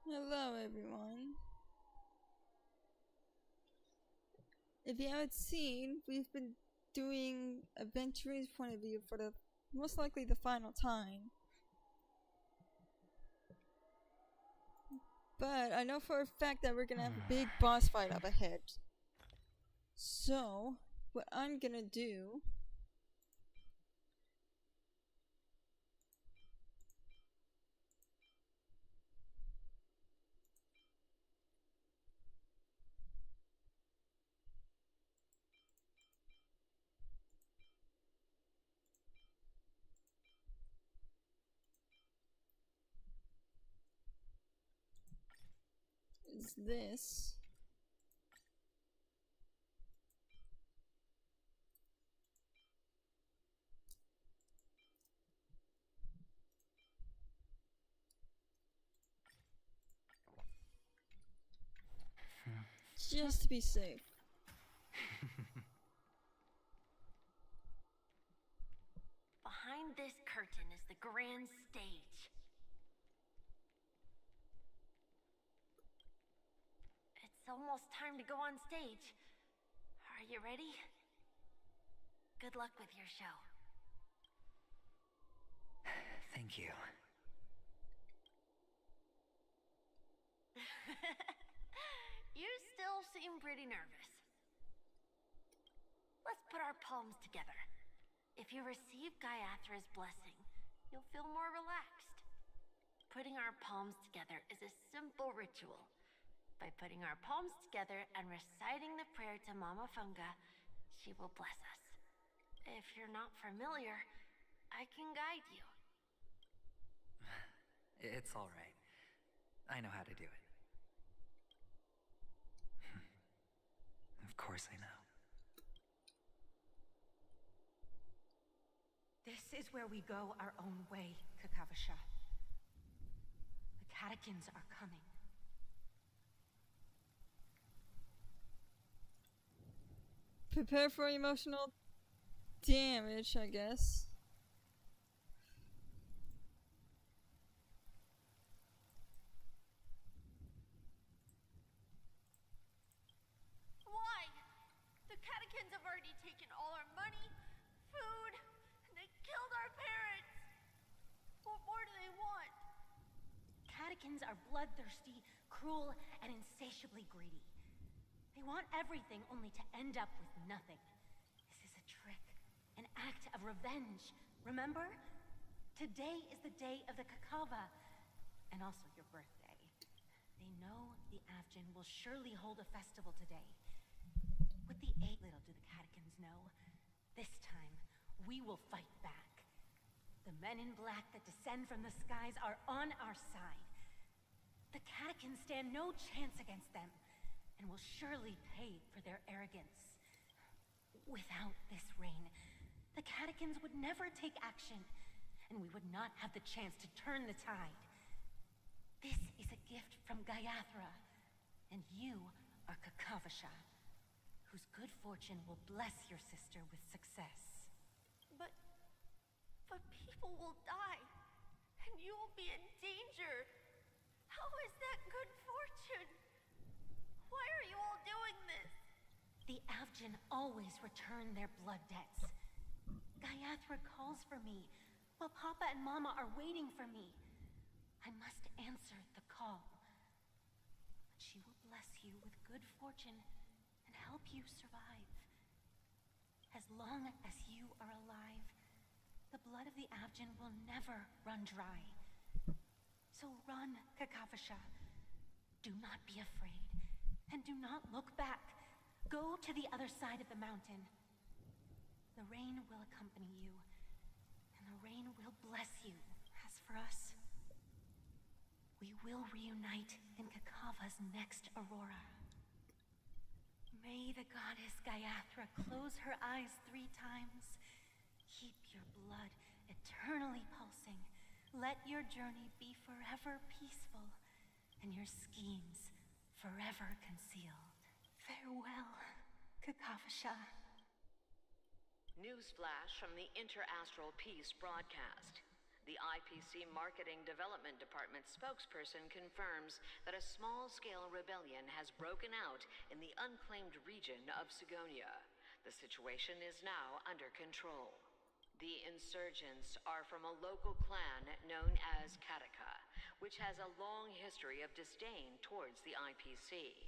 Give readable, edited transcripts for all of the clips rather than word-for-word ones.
Hello everyone. If you haven't seen, we've been doing Aventurine's point of view for the most likely the final time. But I know for a fact that we're gonna have a big boss fight up ahead. So, what I'm gonna do is this. Just to be safe. Behind this curtain is the grand stage. It's almost time to go on stage. Are you ready? Good luck with your show. Thank you. You still seem pretty nervous. Let's put our palms together. If you receive Gaiathra's blessing, you'll feel more relaxed. Putting our palms together is a simple ritual. By putting our palms together and reciting the prayer to Mama Funga, she will bless us. If you're not familiar, I can guide you. It's all right. I know how to do it. Of course I know. This is where we go our own way, Kakavasha. The catechins are coming. Prepare for emotional damage, I guess. Why? The catechins have already taken all our money, food, and they killed our parents. What more do they want? Catechins are bloodthirsty, cruel, and insatiably greedy. They want everything only to end up with nothing. This is a trick, an act of revenge. Remember? Today is the day of the Kakava, and also your birthday. They know the Avgin will surely hold a festival today. With the aid, little do the catechins know, this time we will fight back. The men in black that descend from the skies are on our side. The catechins stand no chance against them, and will surely pay for their arrogance. Without this rain, the catechins would never take action, and we would not have the chance to turn the tide. This is a gift from Gaiathra, and you are Kakavasha, whose good fortune will bless your sister with success. But people will die, and you will be in danger. How is that good fortune? Why are you all doing this? The Avgin always return their blood debts. Gaiathra calls for me, while Papa and Mama are waiting for me. I must answer the call. But she will bless you with good fortune and help you survive. As long as you are alive, the blood of the Avgin will never run dry. So run, Kakavasha. Do not be afraid. And do not look back. Go to the other side of the mountain. The rain will accompany you, and the rain will bless you. As for Alpha's next Aurora. May the goddess Gaiathra close her eyes 3 times. Keep your blood eternally pulsing. Let your journey be forever peaceful, and your schemes forever concealed. Farewell, Kakavasha. Newsflash from the Interastral Peace broadcast. The IPC Marketing Development Department spokesperson confirms that a small-scale rebellion has broken out in the unclaimed region of Sigonia. The situation is now under control. The insurgents are from a local clan known as Kataka, which has a long history of disdain towards the IPC.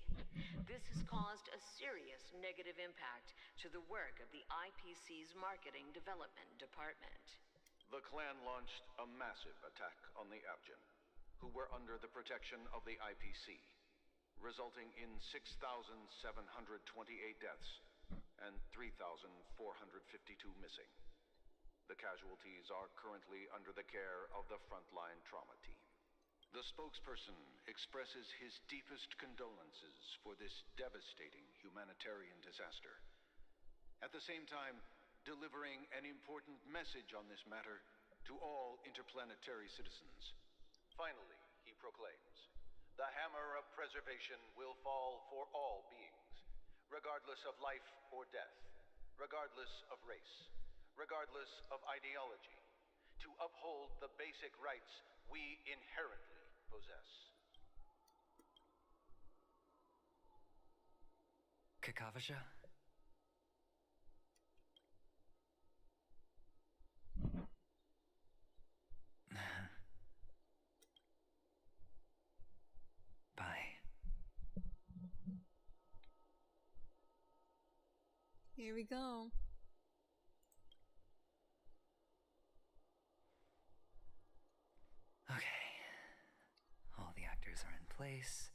This has caused a serious negative impact to the work of the IPC's Marketing Development Department. The clan launched a massive attack on the Abjin, who were under the protection of the IPC, resulting in 6,728 deaths and 3,452 missing. The casualties are currently under the care of the frontline trauma team. The spokesperson expresses his deepest condolences for this devastating humanitarian disaster. At the same time, delivering an important message on this matter to all interplanetary citizens. Finally, he proclaims, the hammer of preservation will fall for all beings, regardless of life or death, regardless of race, regardless of ideology, to uphold the basic rights we inherently possess. Kakavasha? Bye. Here we go. Okay. All the actors are in place.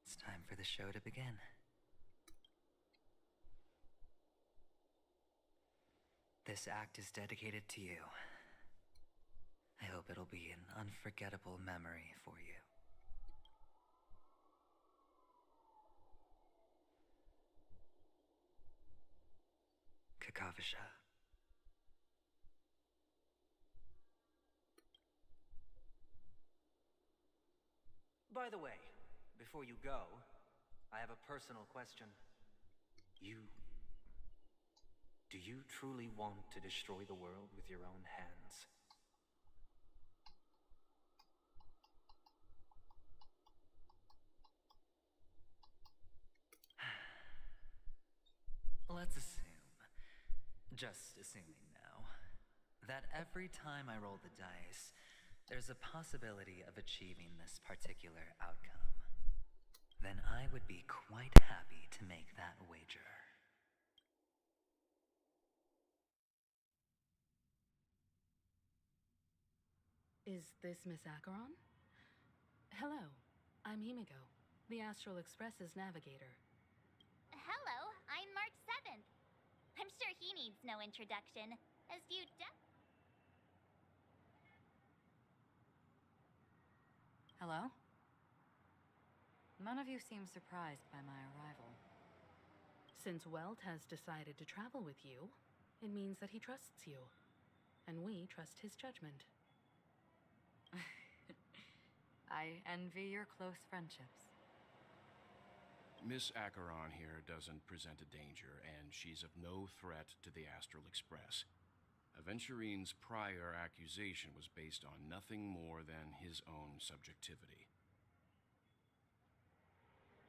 It's time for the show to begin. This act is dedicated to you. I hope it'll be an unforgettable memory for you. Kakavasha. By the way, before you go, I have a personal question. Do you truly want to destroy the world with your own hands? Let's assume, just assuming now, that every time I roll the dice, there's a possibility of achieving this particular outcome. Then I would be quite happy to make that wager. Is this Miss Acheron? Hello, I'm Himiko, the Astral Express's navigator. Hello, I'm March 7th. I'm sure he needs no introduction, as you Hello? None of you seem surprised by my arrival. Since Welt has decided to travel with you, it means that he trusts you, and we trust his judgment. I envy your close friendships. Miss Acheron here doesn't present a danger, and she's of no threat to the Astral Express. Aventurine's prior accusation was based on nothing more than his own subjectivity.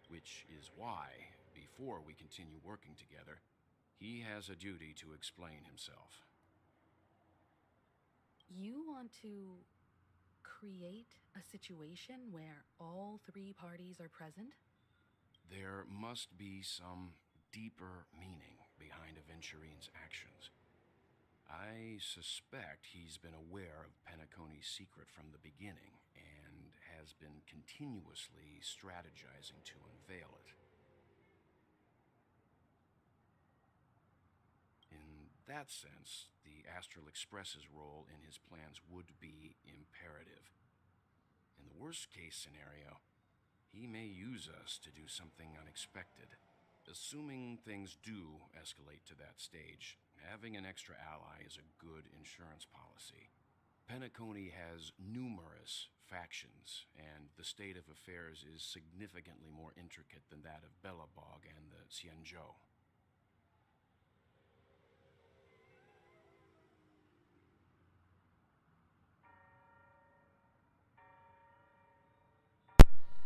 Which is why, before we continue working together, he has a duty to explain himself. You want to create a situation where all 3 parties are present? There must be some deeper meaning behind Aventurine's actions. I suspect he's been aware of Penacony's secret from the beginning and has been continuously strategizing to unveil it. In that sense, the Astral Express's role in his plans would be imperative. In the worst case scenario, he may use us to do something unexpected. Assuming things do escalate to that stage, having an extra ally is a good insurance policy. Penacony has numerous factions, and the state of affairs is significantly more intricate than that of Bellabog and the Xianzhou.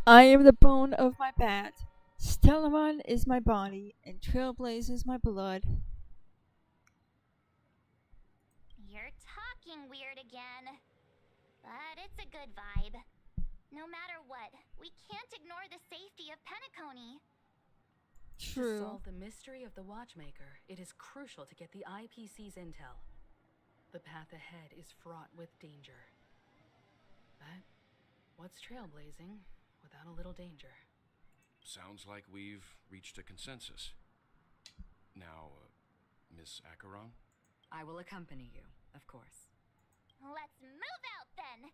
I am the bone of my bat. Stellaron is my body, and Trailblazer is my blood. You're talking weird again. But it's a good vibe. No matter what, we can't ignore the safety of Penacony. To True. solve the mystery of the Watchmaker, it is crucial to get the IPC's intel. The path ahead is fraught with danger. But what's trailblazing without a little danger? Sounds like we've reached a consensus. Now, Miss Acheron? I will accompany you, of course. Let's move out then.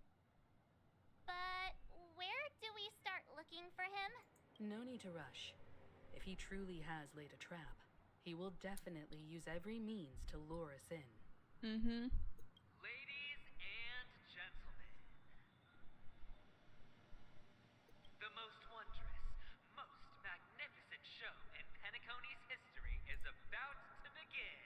But where do we start looking for him? No need to rush. If he truly has laid a trap, he will definitely use every means to lure us in. Mm-hmm. Ladies and gentlemen, the most wondrous, most magnificent show in Penacony's history is about to begin.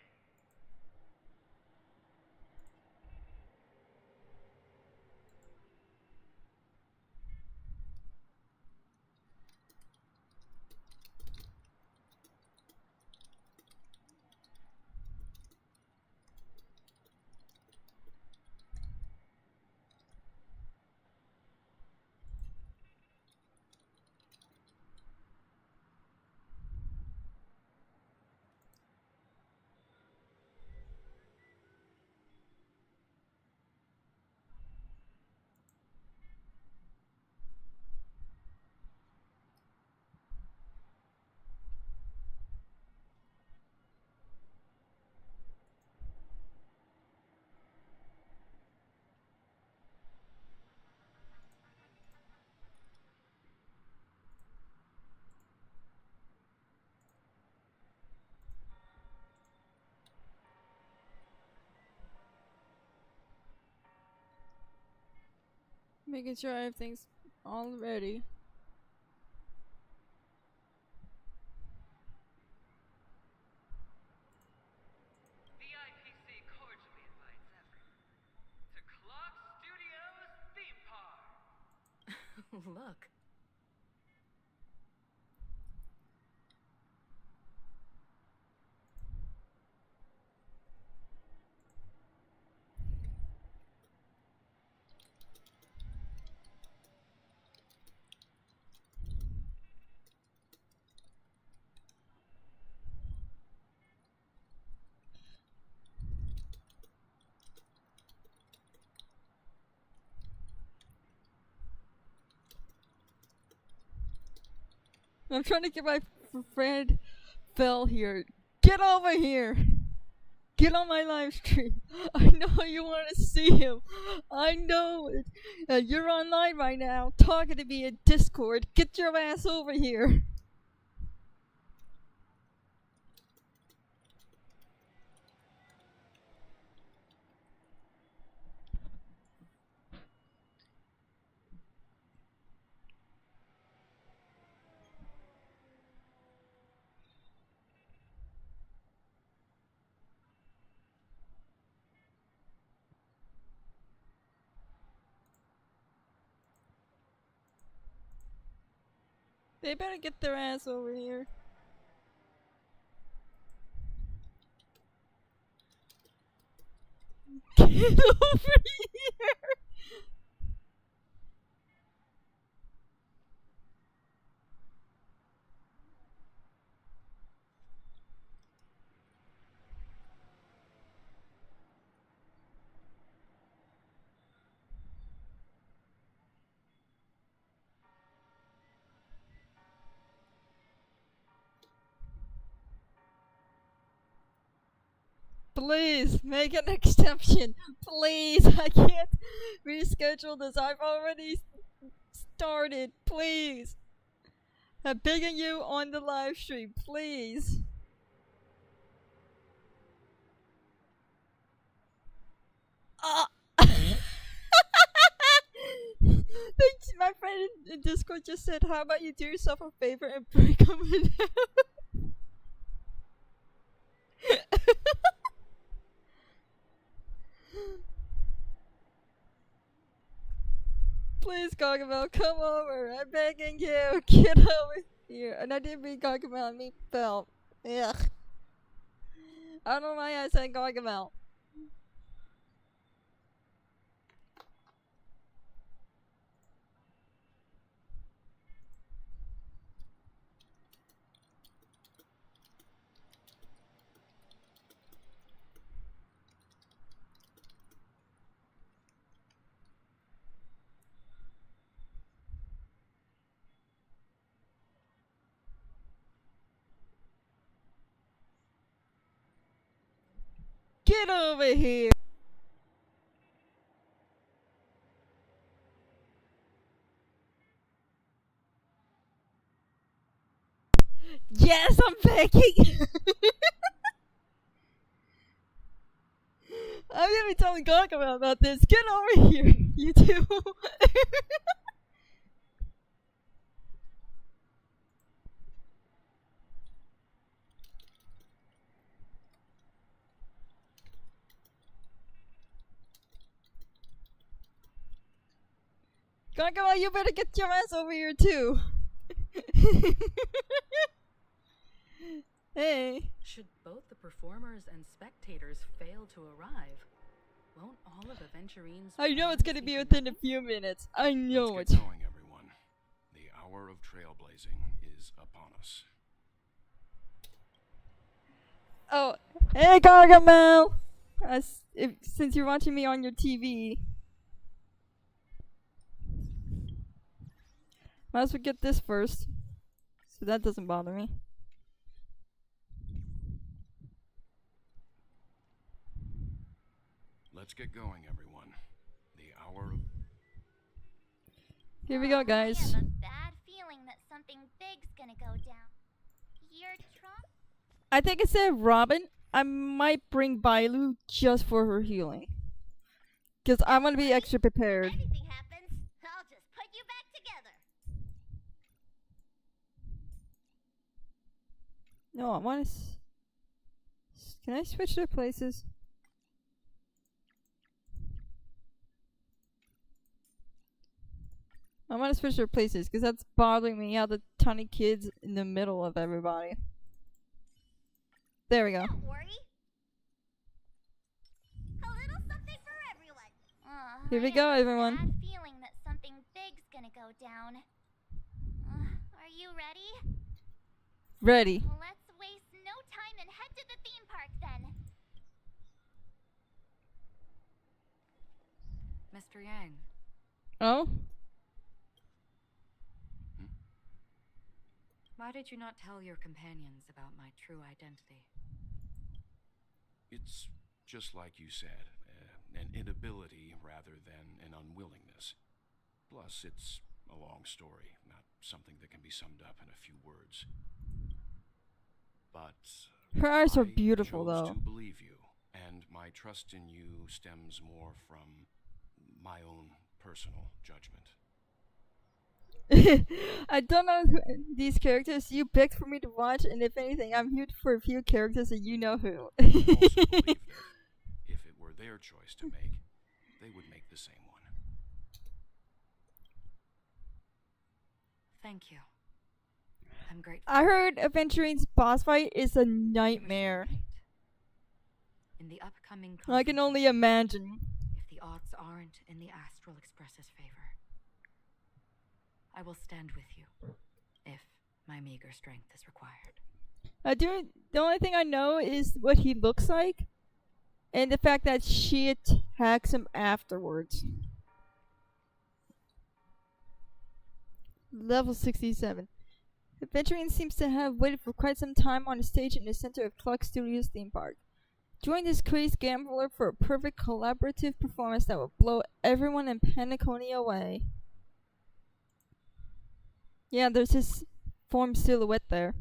Making sure everything's all ready. The IPC cordially invites everyone to Clock Studios Theme Park. Look. I'm trying to get my friend Phil here. Get over here! Get on my live stream. I know you want to see him. I know it. You're online right now, talking to me in Discord. Get your ass over here. They better get their ass over here. Get over here! Please make an exception. Please, I can't reschedule this. I've already started, please. I'm begging you on the live stream, please. Thanks, my friend in Discord just said, how about you do yourself a favor and break them in half? Please, Gargamel, come over. I'm begging you. Get over here. And I didn't mean Gargamel, I mean Phil. Ugh. I don't know why I said Gargamel. Get over here. Yes, I'm begging. I'm gonna be telling Gargamel about this. Get over here, you two. Gargamel, you better get your ass over here too. Hey. Should both the performers and spectators fail to arrive, won't all of Aventurine's I know it's gonna be within a few minutes. I know Let's it. get going, everyone. The hour of trailblazing is upon us. Oh, hey Gargamel! Since you're watching me on your TV, might as well get this first, so that doesn't bother me. Let's get going, everyone. The hour of... Here we go, guys. I have a bad feeling that something big's gonna go down. Your trunk? I think instead of Robin, I might bring Bailu just for her healing. Because I want to be extra prepared. If anything happens, I'll just put you back together. No, I want to... Can I switch their places? I want to switch their places because that's bothering me how the tiny kids in the middle of everybody. There we go. Don't worry. A little something for everyone. Here we I go, have a everyone. bad feeling that something big's gonna go down. Are you ready? Ready. Let's waste no time and head to the theme park then. Mr. Yang, Oh? why did you not tell your companions about my true identity? It's just like you said, an inability rather than an unwillingness. Plus, it's a long story, not something that can be summed up in a few words. But Her eyes are I beautiful, chose though. to believe you, and my trust in you stems more from my own personal judgment. I don't know these characters you picked for me to watch, and if anything, I'm here for a few characters that you know who. I also believe that if it were their choice to make, they would make the same one. Thank you. I'm grateful. I heard Aventurine's boss fight is a nightmare. In the upcoming I can only imagine. if the odds aren't in the Astral Express's favor, I will stand with you if my meager strength is required. The only thing I know is what he looks like, and the fact that she attacks him afterwards. Level 67. Aventurine seems to have waited for quite some time on a stage in the center of Clark Studios theme park. Join this crazed gambler for a perfect collaborative performance that will blow everyone in Penacony away. Yeah, there's his form silhouette there.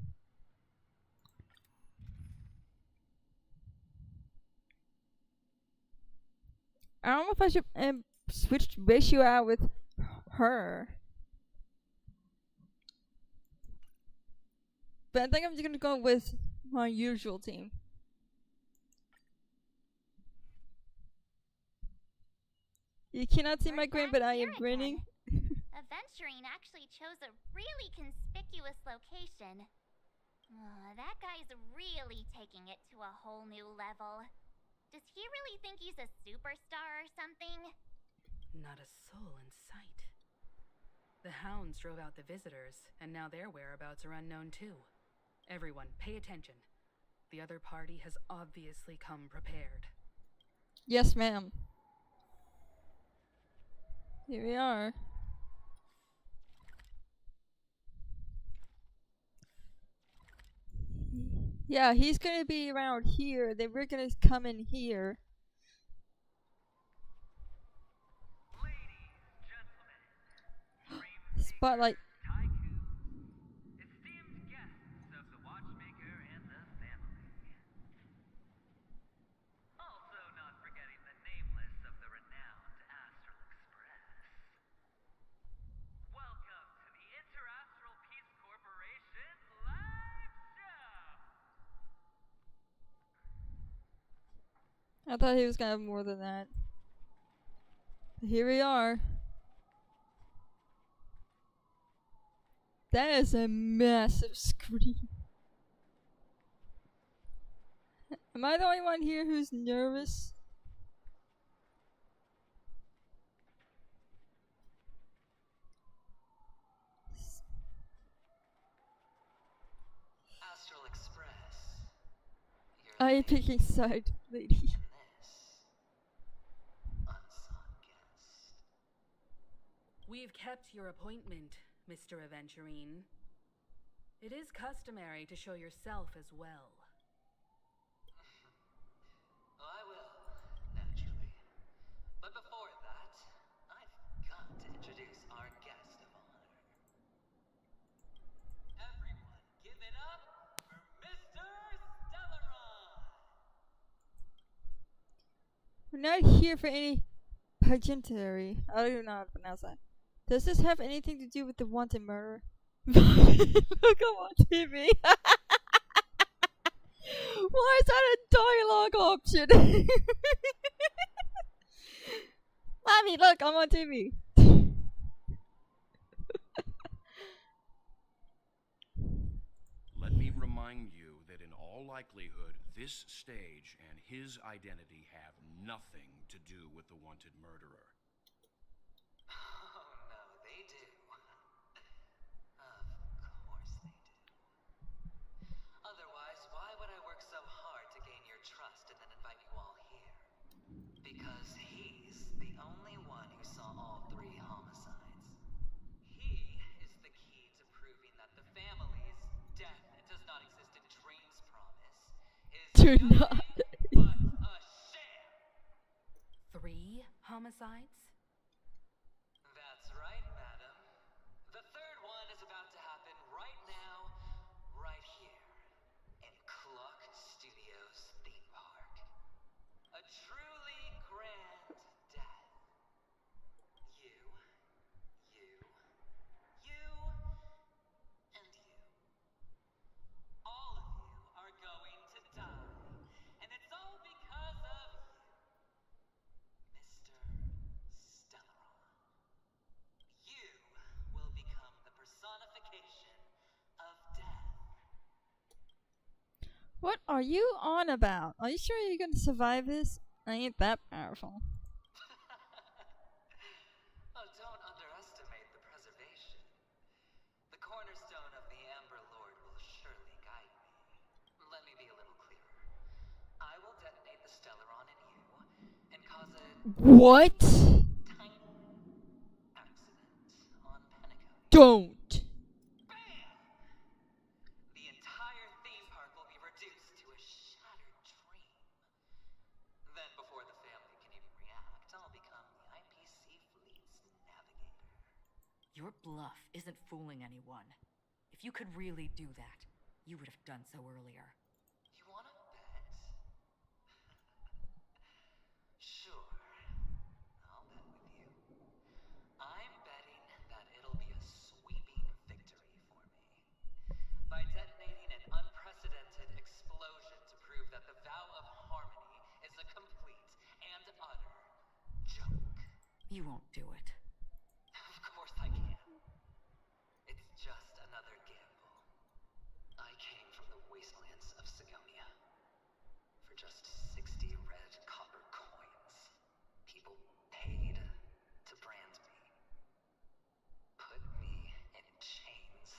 I don't know if I should switch ratio out with her. But I think I'm just gonna go with my usual team. You cannot see my grin, but I am grinning. Aventurine actually chose a really conspicuous location. That guy's really taking it to a whole new level. Does he really think he's a superstar or something? Not a soul in sight. The hounds drove out the visitors, and now their whereabouts are unknown too. Everyone, pay attention. The other party has obviously come prepared. Yes, ma'am. Here we are. Yeah, he's gonna be around here. Then we're gonna come in here. Spotlight. Esteemed guests of the Watchmaker and the family. Also not forgetting the nameless of the renowned Astral Express. Welcome to the Interastral Peace Corporation live show! I thought he was gonna have more than that. Here we are. That is a massive screen. Am I the only one here who's nervous? Astral Express. I am picking side, lady. We've kept your appointment, Mr. Aventurine. It is customary to show yourself as well. I will, naturally. But before that, I've got to introduce our guest of honor. Everyone, give it up for Mr. Stellaron! We're not here for any pageantry. I don't even know how to pronounce that. Does this have anything to do with the wanted murder? Look, I'm on TV. Why is that a dialogue option? Mommy, look, I'm on TV. Let me remind you that in all likelihood, this stage and his identity have nothing to do with the wanted murderer. Oh, no, they do. Of course they do. Otherwise, why would I work so hard to gain your trust and then invite you all here? Because he's the only one who saw all 3 homicides. He is the key to proving that the family's death does not exist in Dream's promise. Do not. But a sham. 3 homicides? That's right, madam. The 3rd one is about to happen right now, right here, in Clock Studios theme park. A truly grand death. You, and you. All of you are going to die, and it's all because of you, Mr. Stellaron. You will become the personification of death. What are you on about? Are you sure you're gonna survive this? I ain't that powerful. Oh, don't underestimate the preservation. The cornerstone of the Amber Lord will surely guide me. Let me be a little clearer. I will detonate the Stellaron in you and cause a What? tiny accident on Penacony. Don't. Bam! The entire theme park will be reduced to a shattered dream. Then, before the family can even react, I'll become the IPC fleet's navigator. Your bluff isn't fooling anyone. If you could really do that, you would have done so earlier. You wanna bet? Sure. I'll bet with you. I'm betting that it'll be a sweeping victory for me. By detonating an unprecedented explosion to prove that the vow of harmony is a complete and utter joke. You won't do it. Of course I can. It's just another gamble. I came from the wastelands of Sigonia. For just 60 red copper coins, people paid to brand me. Put me in chains.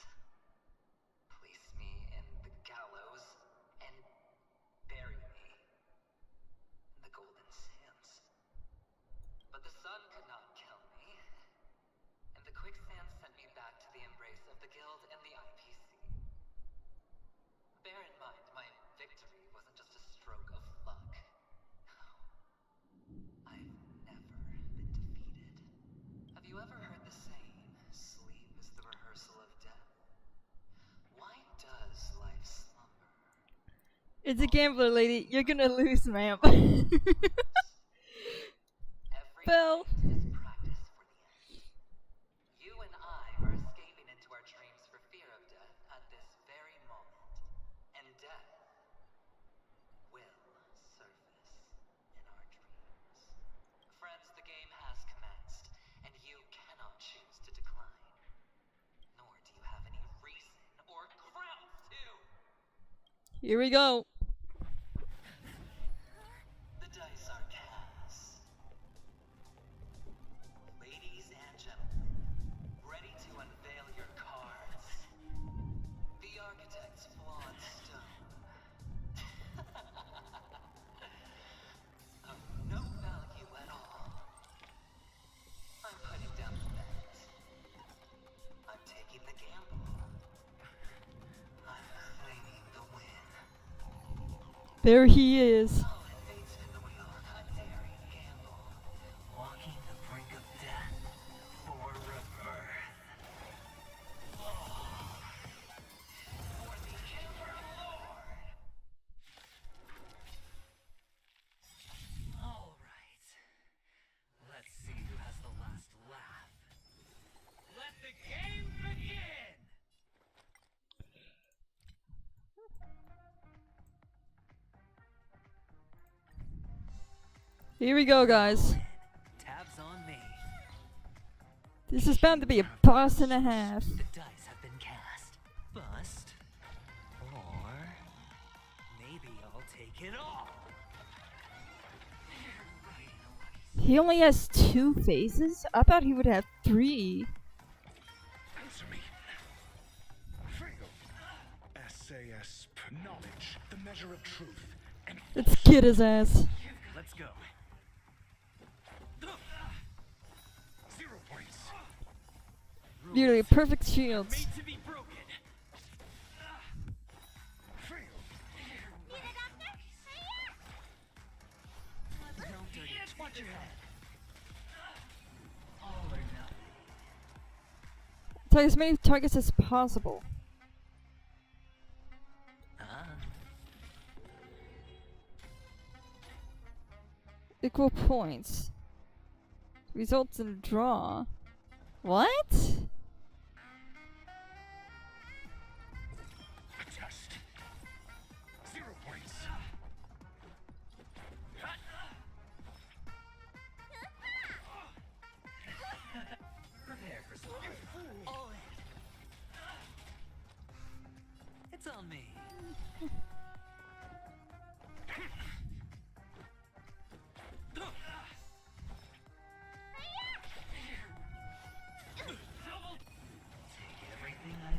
Place me in the gallows. And bury me in the golden sands. But the sun could not kill me. And the quicksand sent me back to the embrace of the guild and the IPC. Bear in mind, my victory wasn't just a stroke of luck. No. I've never been defeated. Have you ever heard the saying, sleep is the rehearsal of death? Why does life slumber? It's a gambler, lady. You're gonna lose, ma'am. Every Phil. night is practice for the end. You and I are escaping into our dreams for fear of death at this very moment. And death will surface in our dreams. Friends, the game has commenced, and you cannot choose to decline. Nor do you have any reason or grounds to. Here we go. The dice are cast. Ladies and gentlemen, ready to unveil your cards. The architect's flawed stone. Of no value at all. I'm putting down the bet. I'm taking the gamble. I'm claiming the win. There he is. All inmates in the wheel, a daring gamble. Walking the brink of death for rebirth. For the Killer Lord. All right. Let's see who has the last laugh. Let the game begin! Here we go, guys. Tabs on me. This is bound to be a boss and a half. The dice have been cast. Bust. Or maybe I'll take it all. He only has 2 phases? I thought he would have 3. Answer me. SAS knowledge, the measure of truth, and Let's get his ass. Let's go. 0 points. Nearly a perfect shield. Made to be broken. Fail. Need a doctor? Don't dirty it. Watch your head. All or nothing. Target as many targets as possible. Equal points. Results in a draw. What? Adjust. 0 points. Prepare for something. All in. It's on me.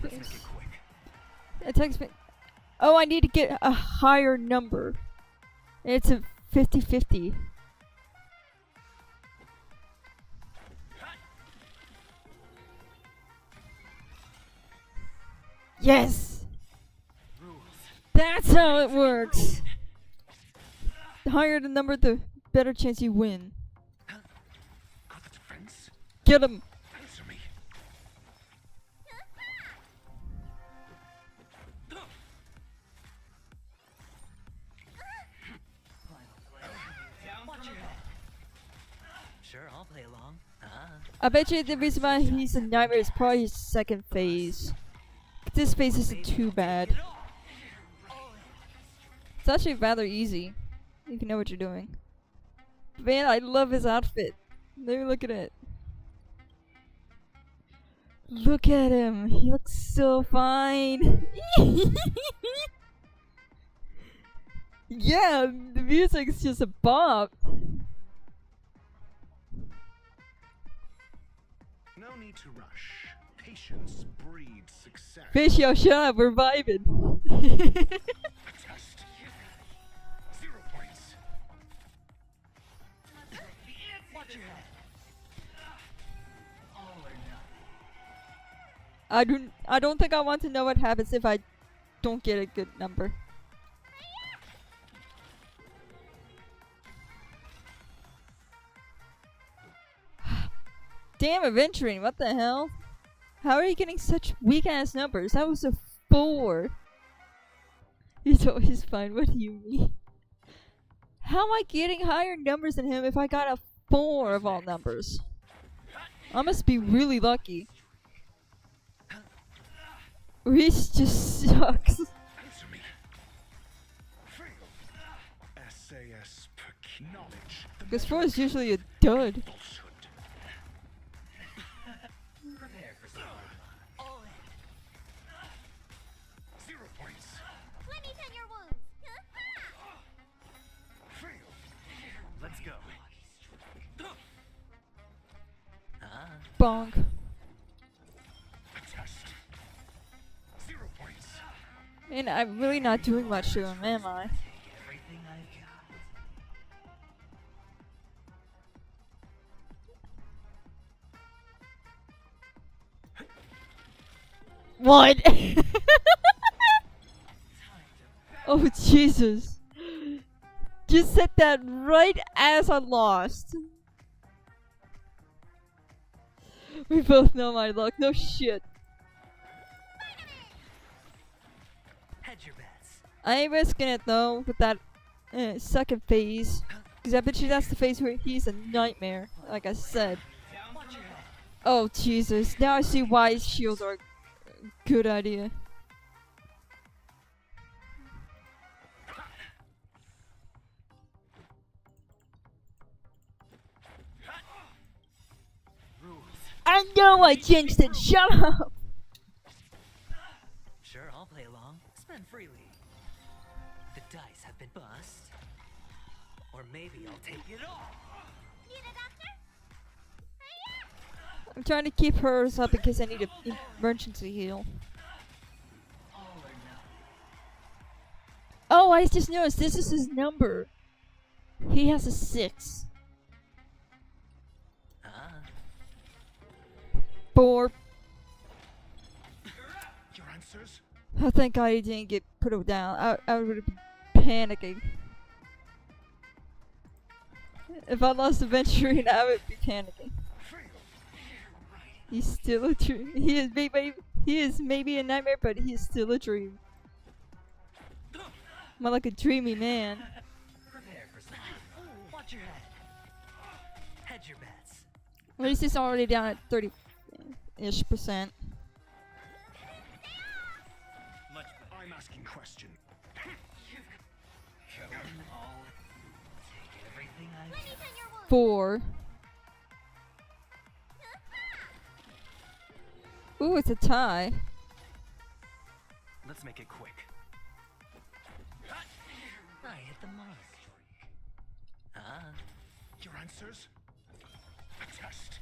Let's make it quick. It takes me. Oh, I need to get a higher number. It's a 50-50. Yes! That's how it works! The higher the number, the better chance you win. Got the defense? Get him! Answer me. Sure, I'll play along. Ah. I bet you the reason why he's a nightmare is probably his second phase. This phase isn't too bad. It's actually rather easy, if you know what you're doing. Man, I love his outfit. Let me look at it. Look at him. He looks so fine. Yeah, the music's just a bop. No need to rush. Patience breeds success. Fishy, shut up. We're vibing. Test. 0 points. Watch your head. I don't think I want to know what happens if I don't get a good number. Damn, Aventurine, what the hell? How are you getting such weak ass numbers? That was a 4. He's always fine. What do you mean? How am I getting higher numbers than him if I got a 4 of all numbers? I must be really lucky. Or he just sucks. Answer me. SAS knowledge. Because 4 is usually a dud. Prepare for some fun. 0 points. Let me tend your wounds. Let's go. Ah. Bonk. Test. 0 points. And I'm really not doing much to him, am I? Take everything I've got. What? Oh Jesus! Just said that right as I lost. We both know my luck. No shit. Hedge your bets. I ain't risking it though with that second phase, because I bet you that's the phase where he's a nightmare. Like I said. Watch your head. Oh Jesus! Now I see why shields are a good idea. I know I jinxed it. Shut up. Sure, I'll play along. Spend freely. The dice have been bust. Or maybe I'll take it all. Need a doctor? I'm trying to keep hers up in case I need an emergency heal. All or nothing. Oh, I just noticed this is his number. He has a 6. Ah. 4. Your answers? Oh, thank God he didn't get put down. I would have been panicking. If I lost Aventurine, I would be panicking. He's still a dream. He is maybe a nightmare, but he is still a dream. More like a dreamy man. Prepare for some. Watch your head. Hedge your bets. At least he's already down at 30-ish%. Much better. I'm asking question. Kill them all. Take everything I've Let me tend your wounds. 4. Ooh, it's a tie. Let's make it quick. I hit the mark. Ah. Your answers? Test.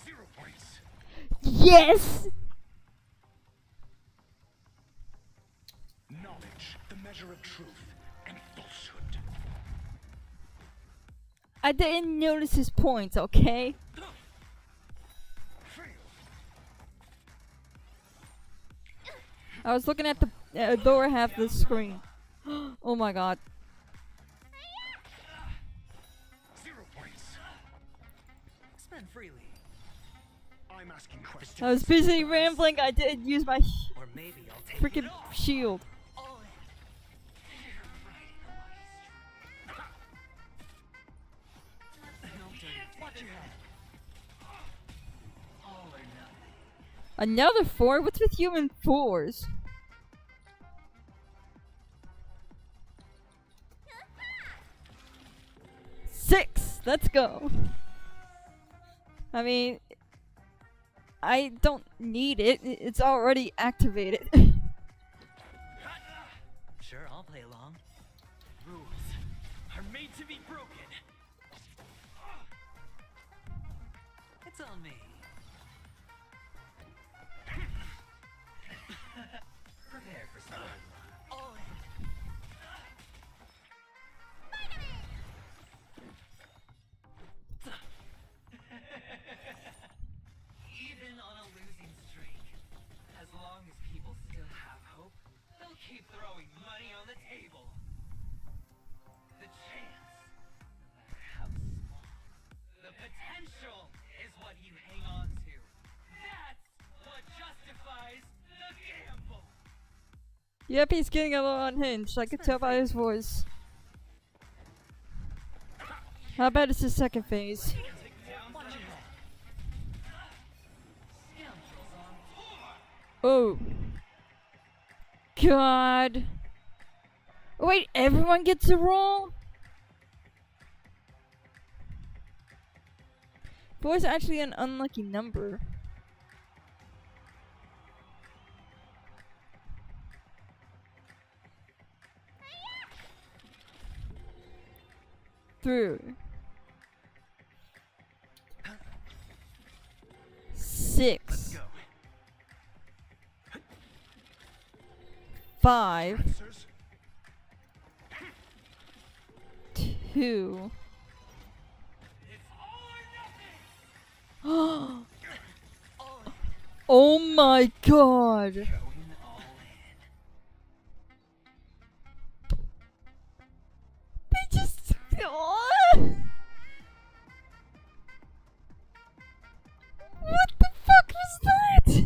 0 points. Yes! Knowledge, the measure of truth and falsehood. I didn't notice his points, okay? I was looking at the lower half of the screen. Oh my God. 0 points. Spend freely. I'm asking questions. I was busy rambling. I didn't use my Or maybe I'll take freaking it all. shield. All in. You're right. Watch your head. All or nothing. Another 4? What's with you and 4s? Six! Let's go. I mean, I don't need it. It's already activated. Sure, I'll play along. Rules are made to be broken. It's on me. Prepare for some all in. Even on a losing streak, as long as people still have hope, they'll keep throwing money on the table. The chance, no matter how small, the potential is what you hang on to. That's what justifies the gamble. Yep, he's getting a little unhinged. I could tell by his voice. How about it's the second phase? Oh. God. Wait, everyone gets a roll? Four is actually an unlucky number. Through. 6. 5. 2. Oh my god! They just... What the fuck was that?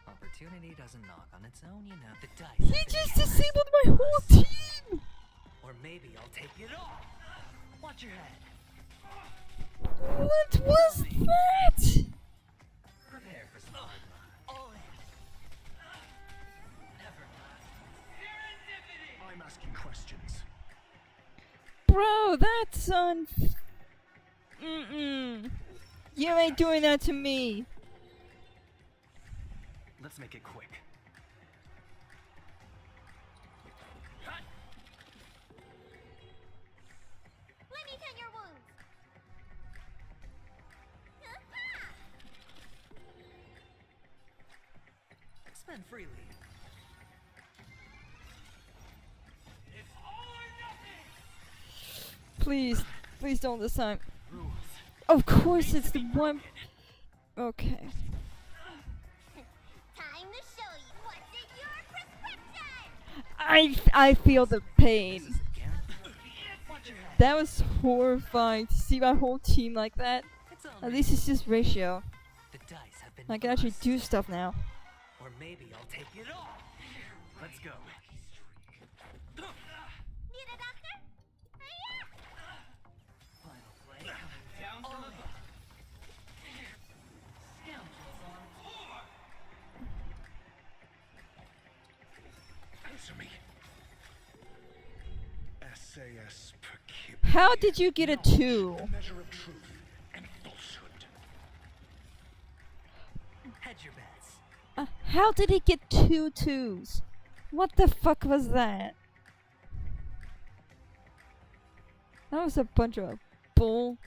Opportunity doesn't knock on its own, you know. The dice. He just disabled my whole team! Or maybe I'll take it all. Watch your head. What was that? Prepare for some all in. Never mind. I'm asking questions. Bro, that's You ain't doing that to me. Let's make it quick. Let me tend your wounds. Spend freely. It's all or nothing. Please, please don't this time. Of course it's the one. Okay. Time to show you what's in your prescription. I feel the pain. Watch your head. That was horrifying to see my whole team like that. It's on At me. least it's just ratio. The dice have been I can actually bust. do stuff now. Or maybe I'll take it all. Let's go. Need a doctor? Final play coming down from above. Scoundrels on tour. Answer me. SAS per How did you get a 2? The measure of truth and falsehood. Hedge your bets. How did he get 2 2s? What the fuck was that? That was a bunch of bull.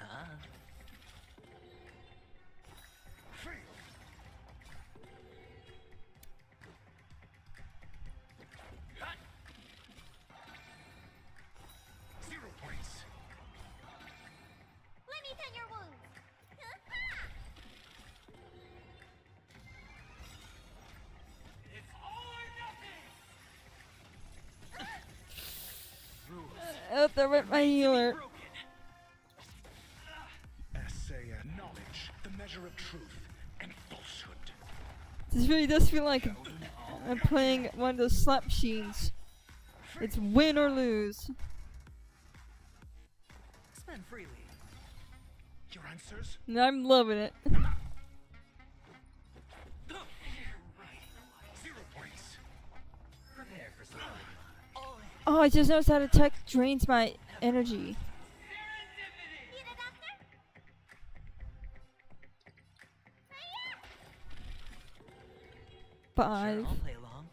Let me tend your wounds. It's all or nothing. Oh, there went my healer. SAS knowledge, the measure of truth and falsehood. This really does feel like I'm playing one of those slot machines. It's win or lose. Spend Spend freely. Your answers? I'm loving it. Prepare for some. Oh, I just noticed that attack drains my energy. Sure, 5, I'll play along.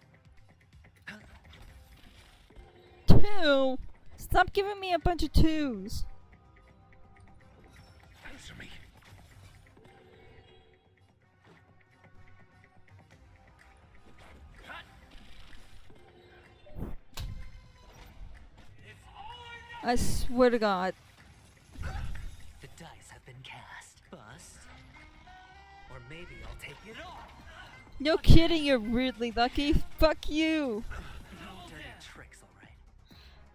2. Stop giving me a bunch of 2s. Answer me. I swear to God. The dice have been cast. Bust. Or maybe I'll take it all. No kidding, you're weirdly lucky. Fuck you. Dirty tricks, alright.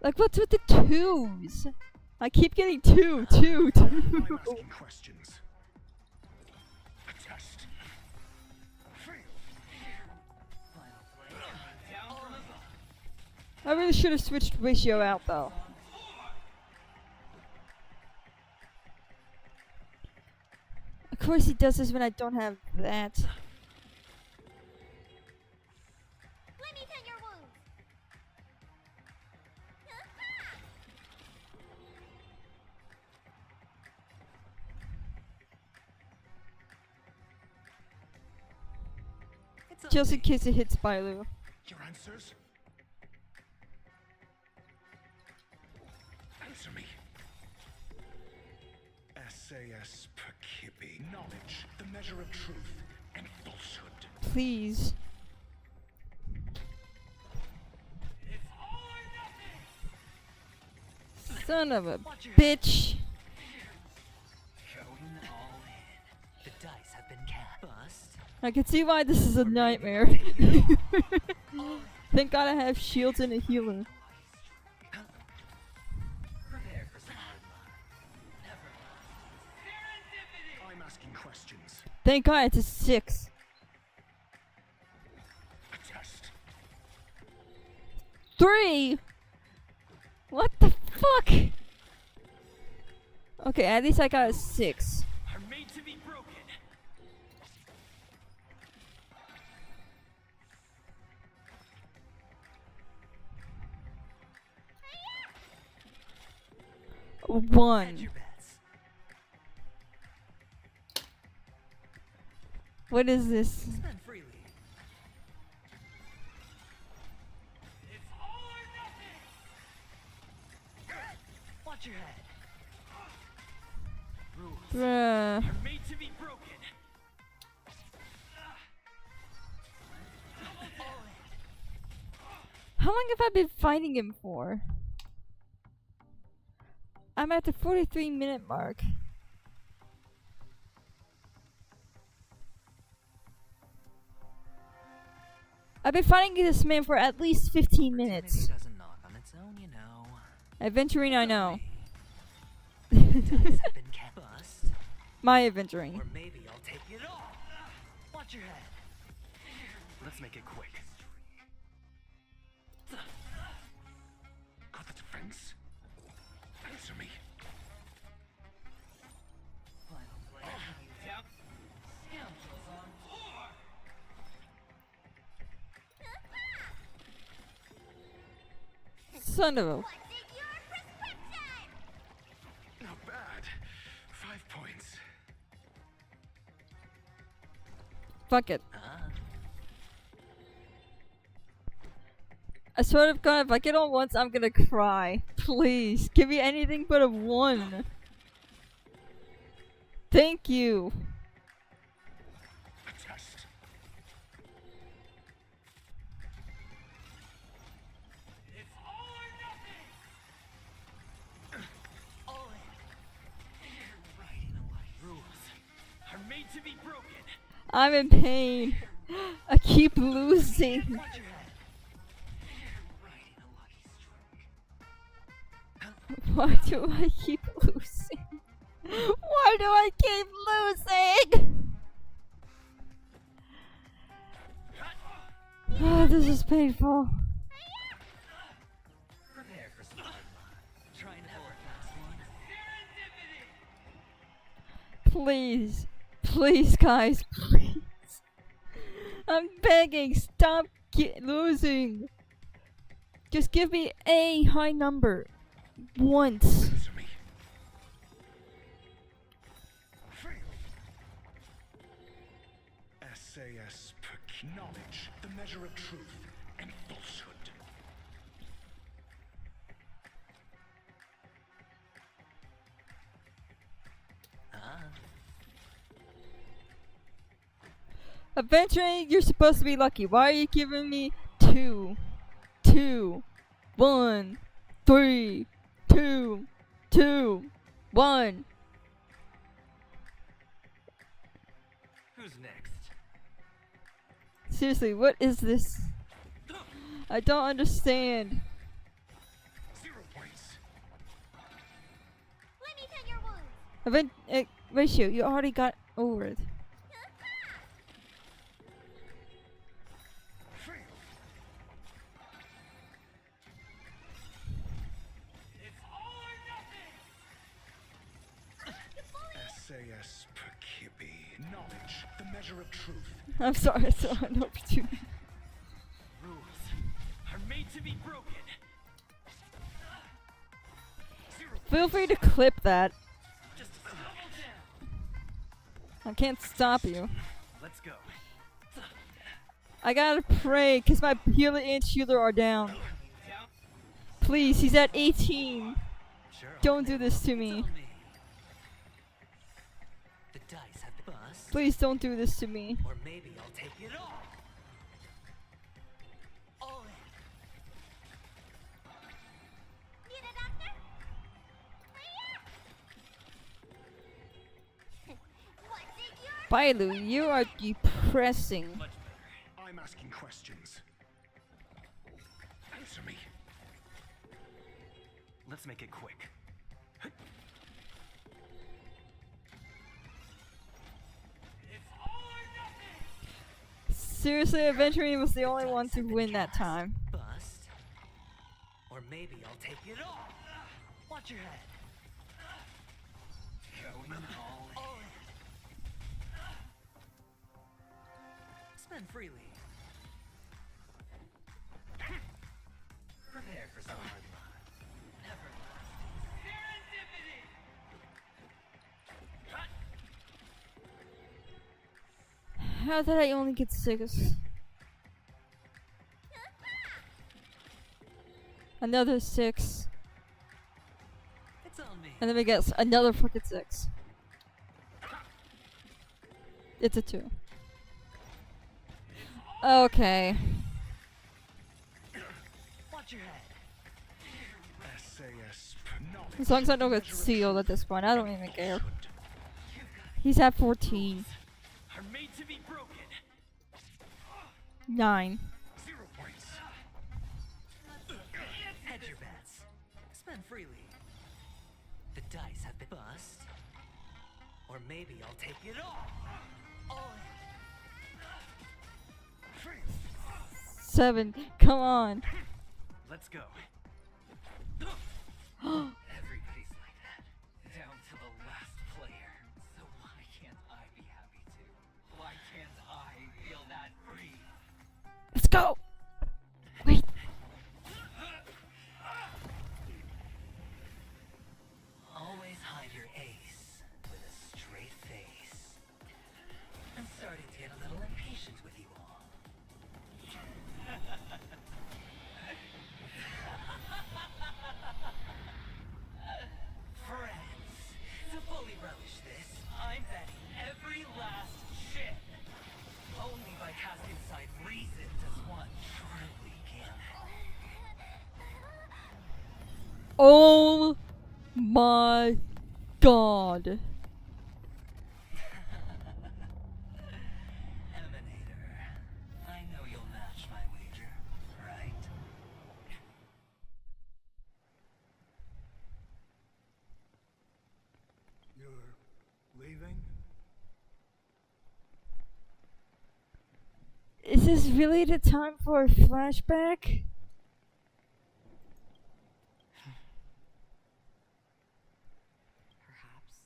Like, what's with the 2s? I keep getting 2, 2, 2. I'm asking questions. A test. Fail. I really should have switched ratio out, though. Of course he does this when I don't have that. Let me tend your wounds. It's Just in okay. case it hits Spylo. Your answers? Answer me. SAS Perkibi. Knowledge, the measure of truth and falsehood. Please. Son of a bitch. Going all in. The dice have been cast. Bust. I can see why this is a nightmare. Thank God I have shields and a healer. Prepare for some. I'm asking questions. Thank God it's a 6. A test. 3? What the fuck? Okay, at least I got a 6. Are made to be broken. Hedge 1. your bets. What is this? Spend freely. Watch your head. Rules Bruh. Are made to be broken. How long have I been fighting him for? I'm at the 43-minute mark. I've been fighting this man for at least 15 minutes. Opportunity doesn't knock on its own, you know. Aventurine, I know. Dice have been cast. Bust. My Aventurine. Or maybe I'll take it all. Watch your head. Let's make it quick. Got the defense? Answer me. Final play. Yep. Scoundrels on tour. Son of a... What's in your prescription? Not bad. 5 points. Fuck it. Ah. I swear to God, if I get on once, I'm gonna cry. Please, give me anything but a 1. Thank you. A test. All in. Riding a light. Rules are made to be broken. I'm in pain. I keep losing. Watch your head. Riding a lucky streak. Why do I keep losing? Why do I keep losing? Oh, this is painful. Prepare for some. Trying to have a fast one. Please. Please, guys. Please. I'm begging. Stop losing. Just give me a high number. Once. Answer me. SAS knowledge, the measure of truth and falsehood. Aventurine, you're supposed to be lucky. Why are you giving me 2, 2, 1, 3, 2, 2, 1? Who's next? Seriously, what is this? I don't understand. 0 points. Let me tend your wounds. Ratio, you already got over it. SAS Perkibi. Knowledge, the measure of truth. I'm sorry, I saw an opportunity. Rules are made to be broken. Feel free to clip that. Just a double I down. can't stop you. Let's go. I gotta pray, cause my healer and shielder are down. Please, he's at 18. Sure. Don't do this to me. The dice have been bust. Please don't do this to me. Or maybe I'll take it all. All in. Need a doctor? What's in your Bailu, you are depressing. Much better. I'm asking questions. Answer me. Let's make it quick. Seriously, Aventurine was the only one to win that time. Bust. Or maybe I'll take it all. Watch your head. Going all in. Spend freely. Prepare for some hard luck. Never Serendipity! How did I only get 6? Another 6. It's on me. And then we get another fucking 6. It's a 2. Okay. Watch your head. SAS knowledge. As long as I don't get sealed at this point, I don't even care. He's at 14. Are made to be broken. 9. 0 points. Hedge your bets. Spend freely. The dice have been bust. Or maybe I'll take it all. All in. 7. Come on. Let's go. Everybody's like that. Down to the last player. So why can't I be happy too? Why can't I feel that free? Let's go. Wait. Always hide your ace with a straight face. I'm starting to get a little impatient with you all. Friends, to fully relish this, I'm betting every last ship. Only by casting aside reason does one truly gamble. Oh my god. Emanator, I know you'll match my wager, right? You're leaving? Is this really the time for a flashback? Perhaps.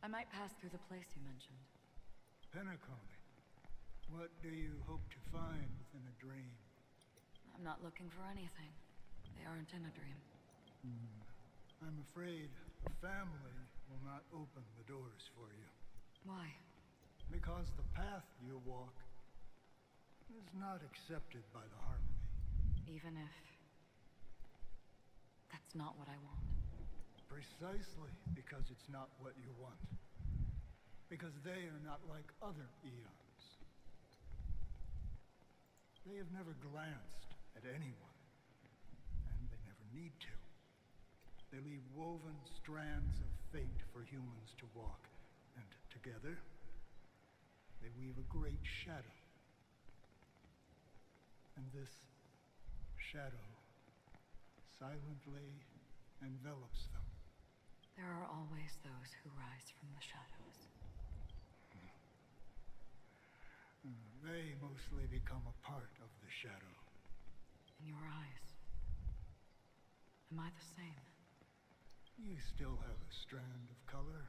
might pass through the place you mentioned. Penacony. What do you hope to find within a dream? I'm not looking for anything. They aren't in a dream. I'm afraid the family will not open the doors for you. Why? Because the path you walk is not accepted by the Harmony. Even if... that's not what I want. Precisely because it's not what you want. Because they are not like other eons. They have never glanced at anyone. And they never need to. They leave woven strands of fate for humans to walk. And together, they weave a great shadow. And this shadow silently envelops them. There are always those who rise from the shadows. They mostly become a part of the shadow. In your eyes, am I the same? You still have a strand of color,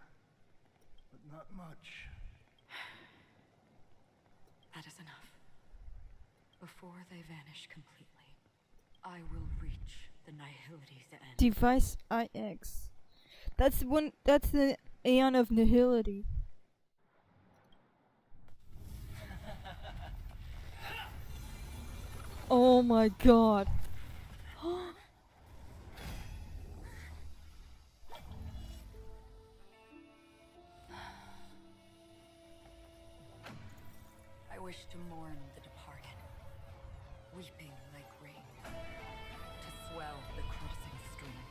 but not much. That is enough. Before they vanish completely, I will reach the nihility's end. Device IX. That's the Aeon of Nihility. Oh my god. I wish to mourn the departed, weeping like rain, to swell the crossing stream.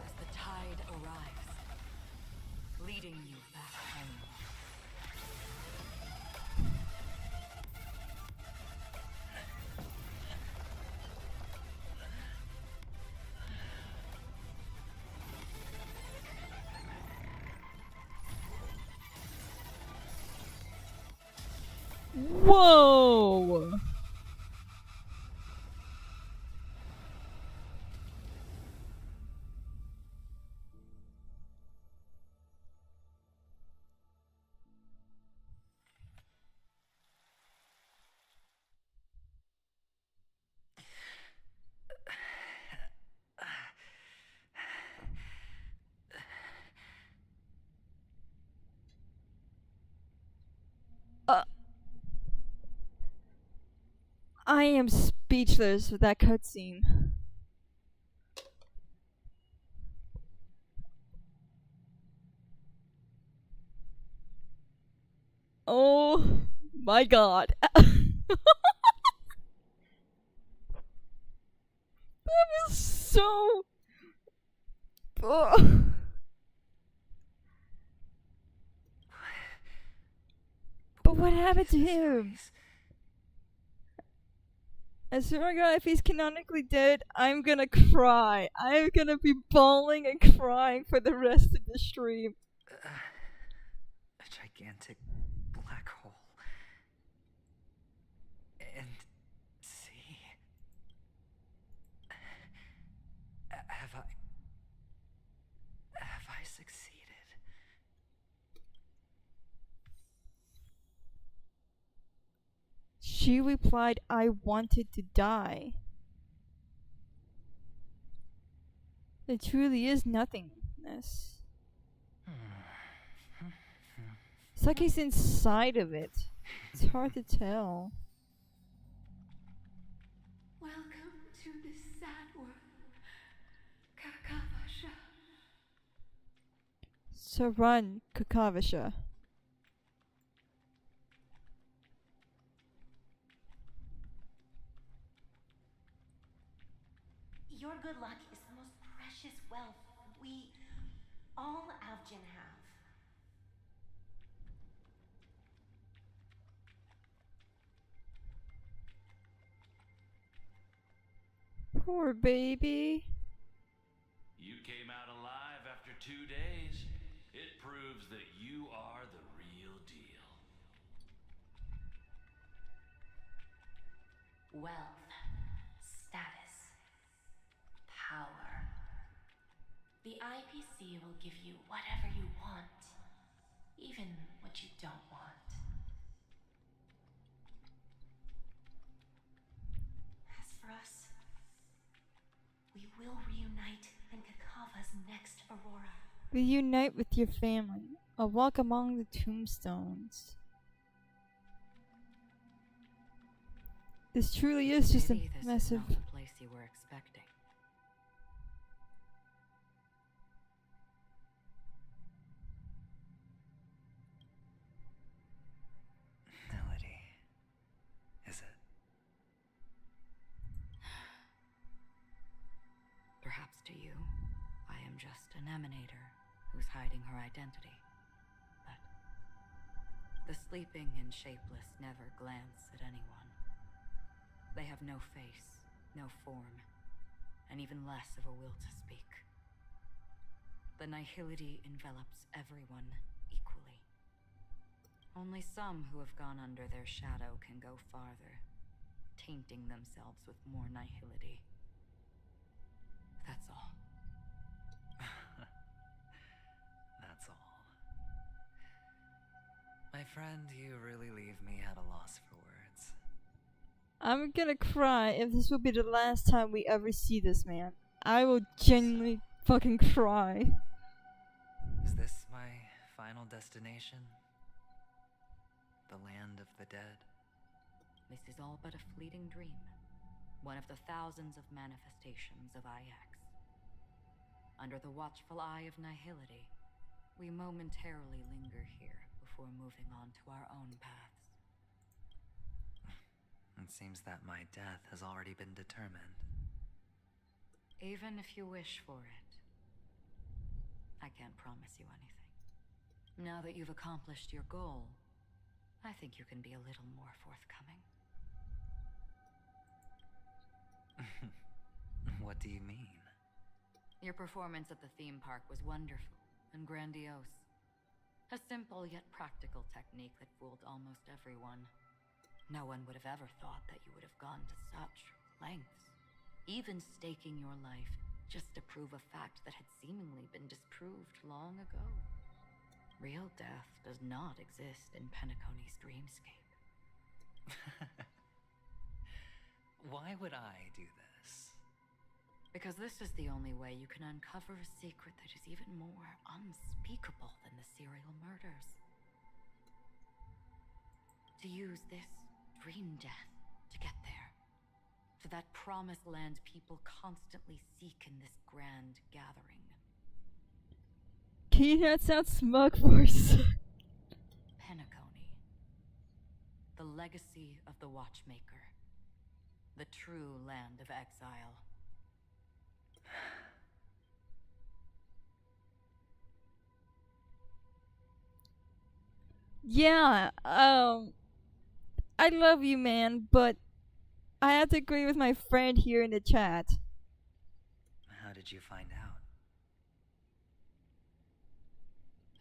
As the tide arrives, leading you back home. Whoa! I am speechless with that cutscene. Oh my god. That was so... Ugh. But what happened to him? As soon as if he's canonically dead, I'm gonna cry. I'm gonna be bawling and crying for the rest of the stream. A gigantic black hole. And see... Have I succeeded? She replied, I wanted to die. It truly is nothingness. It's like he's inside of it. It's hard to tell. Welcome to this sad world, Kakavasha. Saran Kakavasha. Your good luck is the most precious wealth we, all Avgin, have. Poor baby. You came out alive after 2 days. It proves that you are the real deal. Wealth, status, IPC will give you whatever you want, even what you don't want. As for us, we will reunite in Kakava's next Aurora. Reunite with your family. A walk among the tombstones. This truly is just a Maybe this massive. is not the place you were expecting. Melody. Is it? Perhaps to you, I am just an emanator who's hiding her identity. But the sleeping and shapeless never glance at anyone. They have no face, no form, and even less of a will to speak. The nihility envelops everyone equally. Only some who have gone under their shadow can go farther, tainting themselves with more nihility. That's all. That's all. My friend, you really leave me at a loss for words. I'm gonna cry if this will be the last time we ever see this man. I will genuinely fucking cry. Is this my final destination? The land of the dead? This is all but a fleeting dream. One of the thousands of manifestations of IX. Under the watchful eye of nihility, we momentarily linger here before moving on to our own paths. It seems that my death has already been determined. Even if you wish for it, I can't promise you anything. Now that you've accomplished your goal, I think you can be a little more forthcoming. What do you mean? Your performance at the theme park was wonderful and grandiose. A simple yet practical technique that fooled almost everyone. No one would have ever thought that you would have gone to such lengths, even staking your life just to prove a fact that had seemingly been disproved long ago. Real death does not exist in Penacony's dreamscape. Why would I do this? Because this is the only way you can uncover a secret that is even more unspeakable than the serial murders. To use this dream death to get there. To that promised land people constantly seek in this grand gathering. Can you not sound smug for a second? Penacony. The legacy of the Watchmaker. The true land of exile. Yeah, I love you, man, but I have to agree with my friend here in the chat. How did you find out?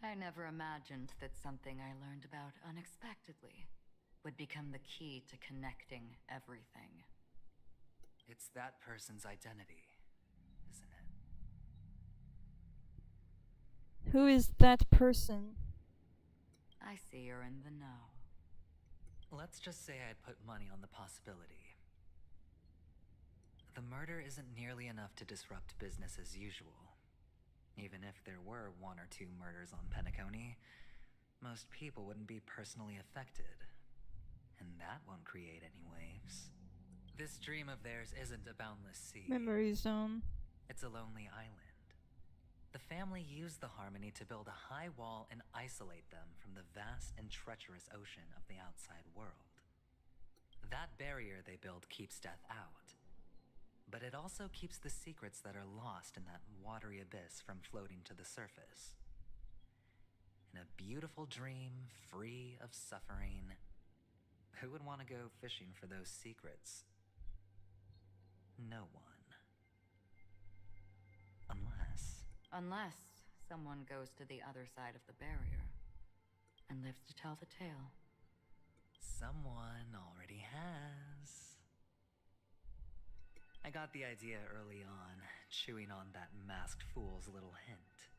I never imagined that something I learned about unexpectedly would become the key to connecting everything. It's that person's identity, isn't it? Who is that person? I see you're in the know. Let's just say I'd put money on the possibility. The murder isn't nearly enough to disrupt business as usual. Even if there were 1 or 2 murders on Penacony, most people wouldn't be personally affected. And that won't create any waves. This dream of theirs isn't a boundless sea. Memory zone. It's a lonely island. The family used the Harmony to build a high wall and isolate them from the vast and treacherous ocean of the outside world. That barrier they build keeps death out. But it also keeps the secrets that are lost in that watery abyss from floating to the surface. In a beautiful dream, free of suffering, who would want to go fishing for those secrets? No one. Unless someone goes to the other side of the barrier and lives to tell the tale. Someone already has. I got the idea early on, chewing on that masked fool's little hint.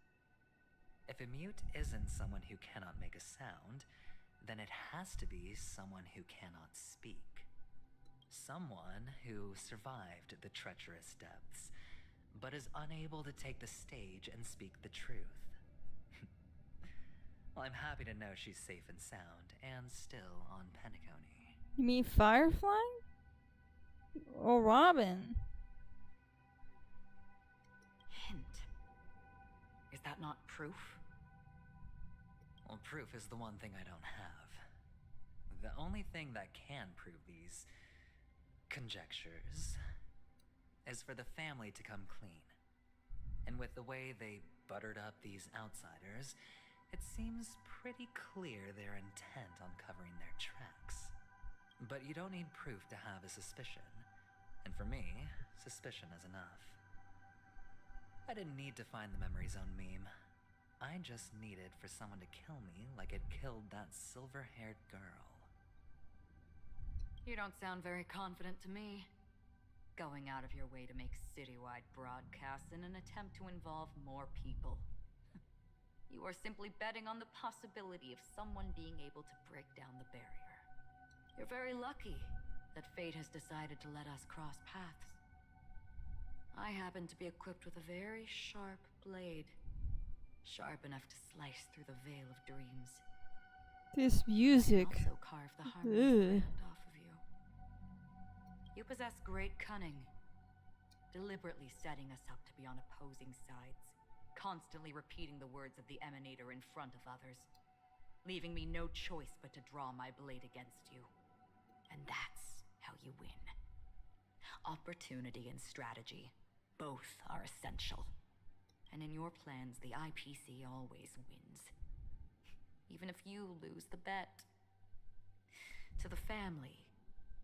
If a mute isn't someone who cannot make a sound, then it has to be someone who cannot speak. Someone who survived the treacherous depths, but is unable to take the stage and speak the truth. Well, I'm happy to know she's safe and sound, and still on Penacony. You mean Firefly? Or Robin? Hint. Is that not proof? Well, proof is the one thing I don't have. The only thing that can prove these conjectures is for the family to come clean. And with the way they buttered up these outsiders, it seems pretty clear their intent on covering their tracks. But you don't need proof to have a suspicion. And for me, suspicion is enough. I didn't need to find the memory zone meme. I just needed for someone to kill me like it killed that silver-haired girl. You don't sound very confident to me. Going out of your way to make citywide broadcasts in an attempt to involve more people. You are simply betting on the possibility of someone being able to break down the barrier. You're very lucky that fate has decided to let us cross paths. I happen to be equipped with a very sharp blade. Sharp enough to slice through the veil of dreams. This music. I can also carve the harmless brand off of you. You possess great cunning, deliberately setting us up to be on opposing sides, constantly repeating the words of the Emanator in front of others, leaving me no choice but to draw my blade against you. And that's how you win. Opportunity and strategy, both are essential. And in your plans, the IPC always wins. Even if you lose the bet. To the family,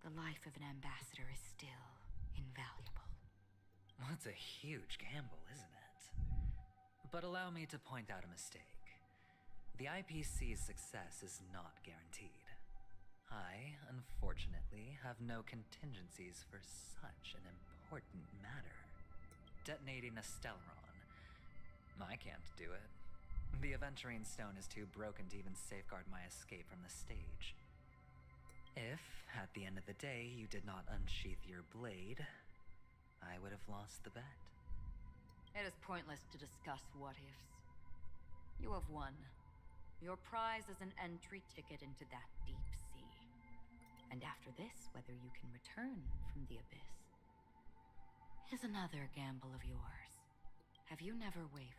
the life of an ambassador is still invaluable. Well, it's a huge gamble, isn't it? But allow me to point out a mistake. The IPC's success is not guaranteed. I, unfortunately, have no contingencies for such an important matter. Detonating a Stellaron. I can't do it. The Aventurine stone is too broken to even safeguard my escape from the stage. If, at the end of the day, you did not unsheath your blade, I would have lost the bet. It is pointless to discuss what-ifs. You have won. Your prize is an entry ticket into that deep sea. And after this, whether you can return from the abyss is another gamble of yours. Have you never wavered?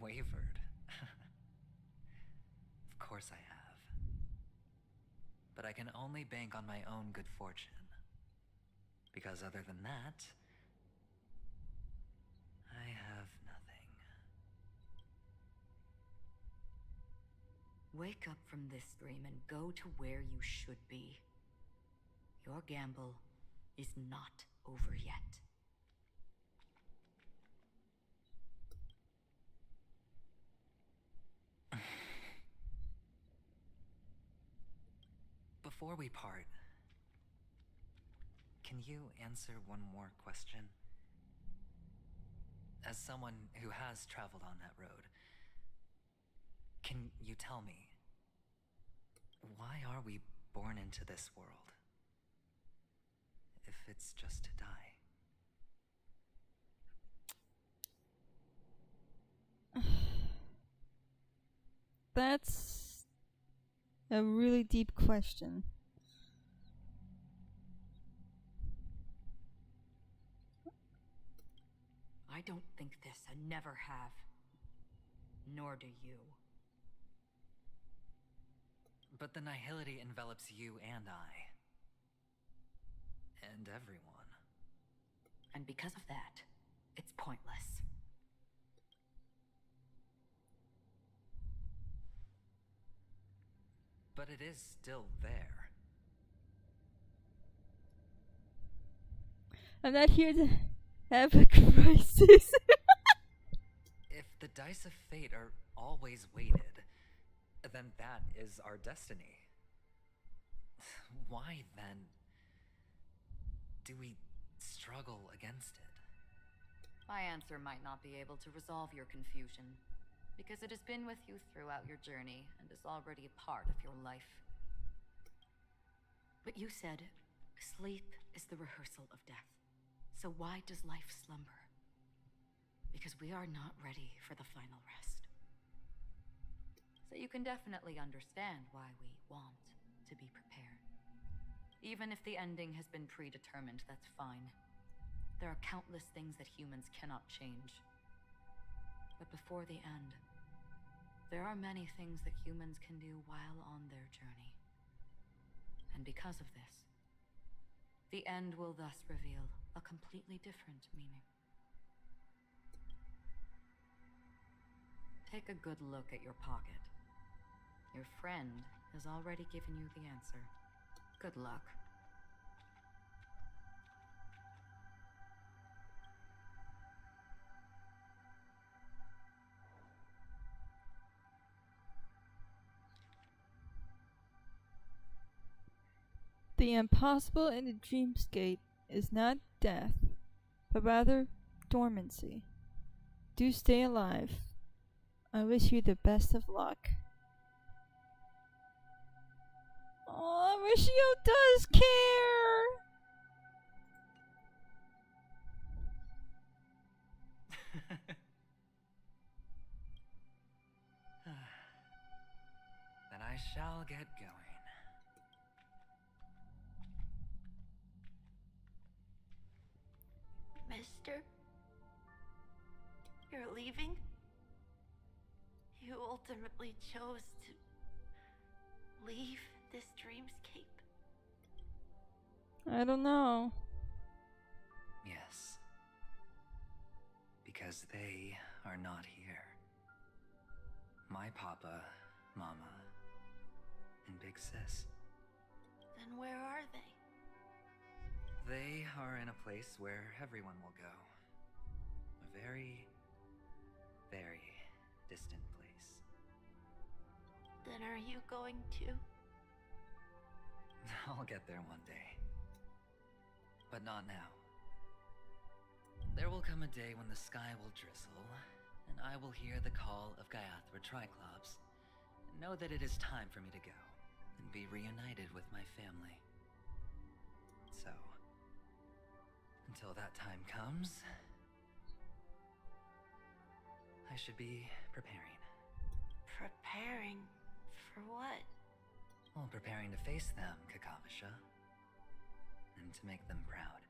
Wavered? Of course I have. But I can only bank on my own good fortune. Because other than that, I have nothing. Wake up from this dream and go to where you should be. Your gamble is not over yet. Before we part, can you answer one more question? As someone who has traveled on that road, can you tell me, why are we born into this world? If it's just to die. That's a really deep question. I don't think this, and never have. Nor do you. But the nihility envelops you and I. And everyone. And because of that, it's pointless. But it is still there. I'm not here to have a crisis. If the dice of fate are always weighted, then that is our destiny. Why, then, do we struggle against it? My answer might not be able to resolve your confusion, because it has been with you throughout your journey and is already a part of your life. But you said, sleep is the rehearsal of death. So why does life slumber? Because we are not ready for the final rest. So you can definitely understand why we want to be prepared. Even if the ending has been predetermined, that's fine. There are countless things that humans cannot change. But before the end, there are many things that humans can do while on their journey. And because of this, the end will thus reveal a completely different meaning. Take a good look at your pocket. Your friend has already given you the answer. Good luck. The impossible in the dreamscape is not death, but rather dormancy. Do stay alive. I wish you the best of luck. Oh, Rishio does care! Then I shall get going. Mister? You're leaving? You ultimately chose to leave this dreamscape? I don't know. Yes. Because they are not here. My papa, mama, and big sis. Then where are they? They are in a place where everyone will go. A very, very distant place. Then are you going to? I'll get there one day. But not now. There will come a day when the sky will drizzle, and I will hear the call of Gaiathra Triclops, and know that it is time for me to go, and be reunited with my family. So, until that time comes, I should be preparing. Preparing for what? Well, preparing to face them, Kakavasha. And to make them proud.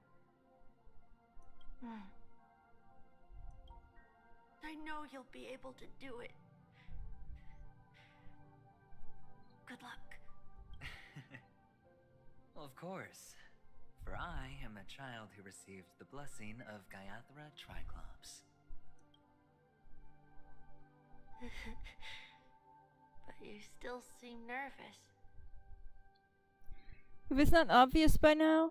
I know you'll be able to do it. Good luck. Well, of course. For I am a child who received the blessing of Gaiathra Triclops. But you still seem nervous. If it's not obvious by now,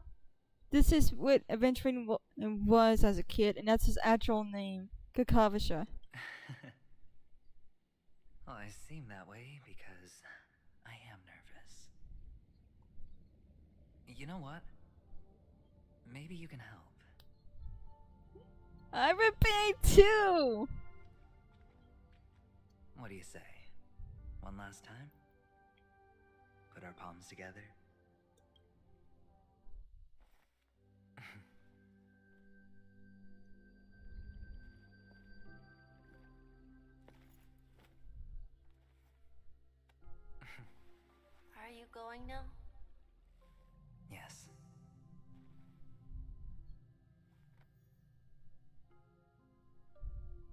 this is what Aventurine was as a kid, and that's his actual name, Kakavasha. Well, I seem that way because I am nervous. You know what? Maybe you can help. I'm a babe too! What do you say? One last time? Put our palms together? Are you going now? Yes.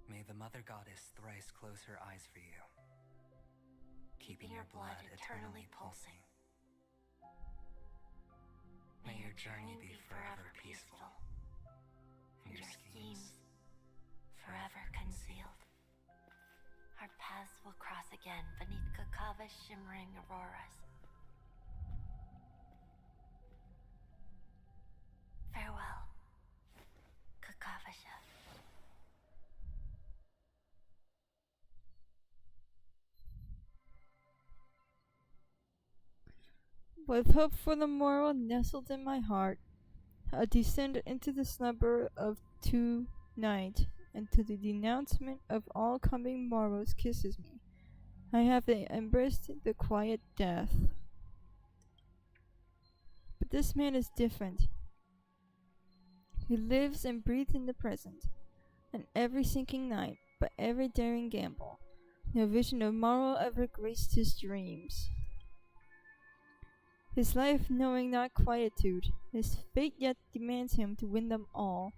May the Mother Goddess thrice close her eyes for you, keeping your blood eternally pulsing. May your journey be forever peaceful, and your schemes forever concealed. Our paths will cross again beneath Kakava's shimmering auroras. Farewell, Kakavasha. With hope for the morrow nestled in my heart, a descent into the slumber of tonight, and to the denouncement of all coming morrows kisses me. I have embraced the quiet death. But this man is different. He lives and breathes in the present, and every sinking night, but every daring gamble. No vision of morrow ever graced his dreams. His life knowing not quietude, his fate yet demands him to win them all,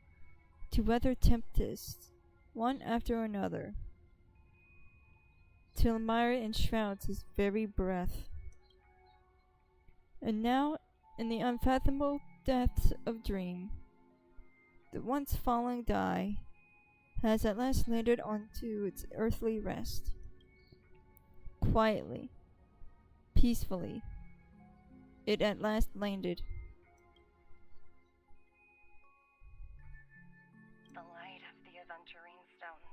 to weather tempests, one after another, till mire enshrouds his very breath. And now, in the unfathomable depths of dream, the once falling die has at last landed onto its earthly rest. Quietly, peacefully, it at last landed. The light of the Aventurine stone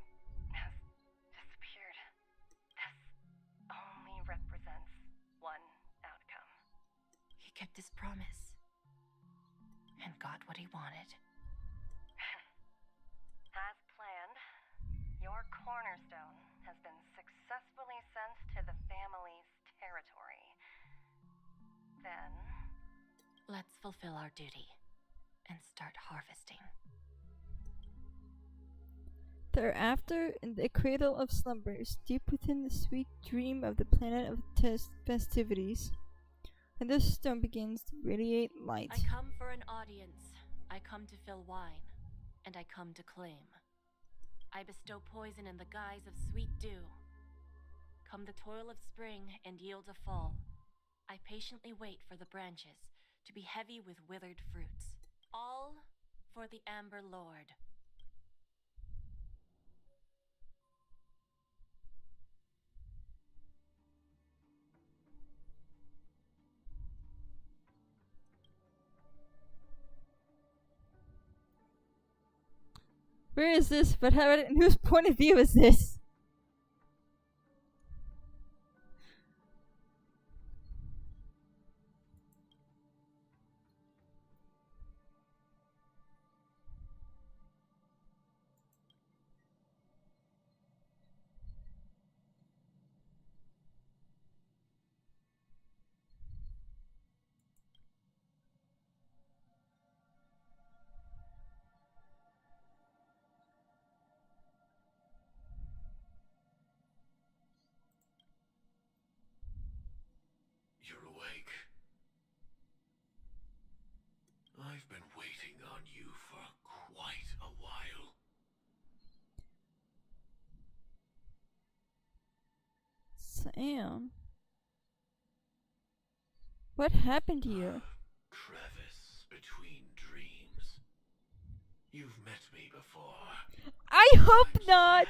has disappeared. This only represents one outcome. He kept his promise and got what he wanted. As planned, your cornerstone has been successfully sent to the family's territory. Then, Let's fulfill our duty and start harvesting. Thereafter, in the cradle of slumbers, deep within the sweet dream of the planet of festivities, and the stone begins to radiate light. I come for an audience. I come to fill wine, and I come to claim. I bestow poison in the guise of sweet dew. Come the toil of spring and yield a fall. I patiently wait for the branches to be heavy with withered fruits. All for the Amber Lord. Where is this? But how, in whose point of view is this? You're awake. I've been waiting on you for quite a while. Sam? What happened to you? Crevice between dreams. You've met me before. I hope not!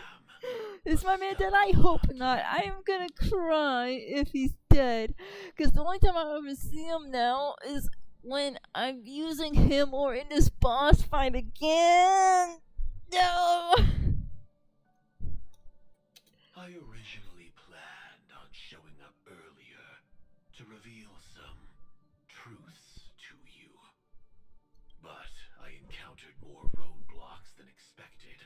Is my man dead? I hope not. I am gonna cry if he's dead. Because the only time I ever see him now is when I'm using him or in this boss fight again. No! I originally planned on showing up earlier to reveal some truths to you. But I encountered more roadblocks than expected.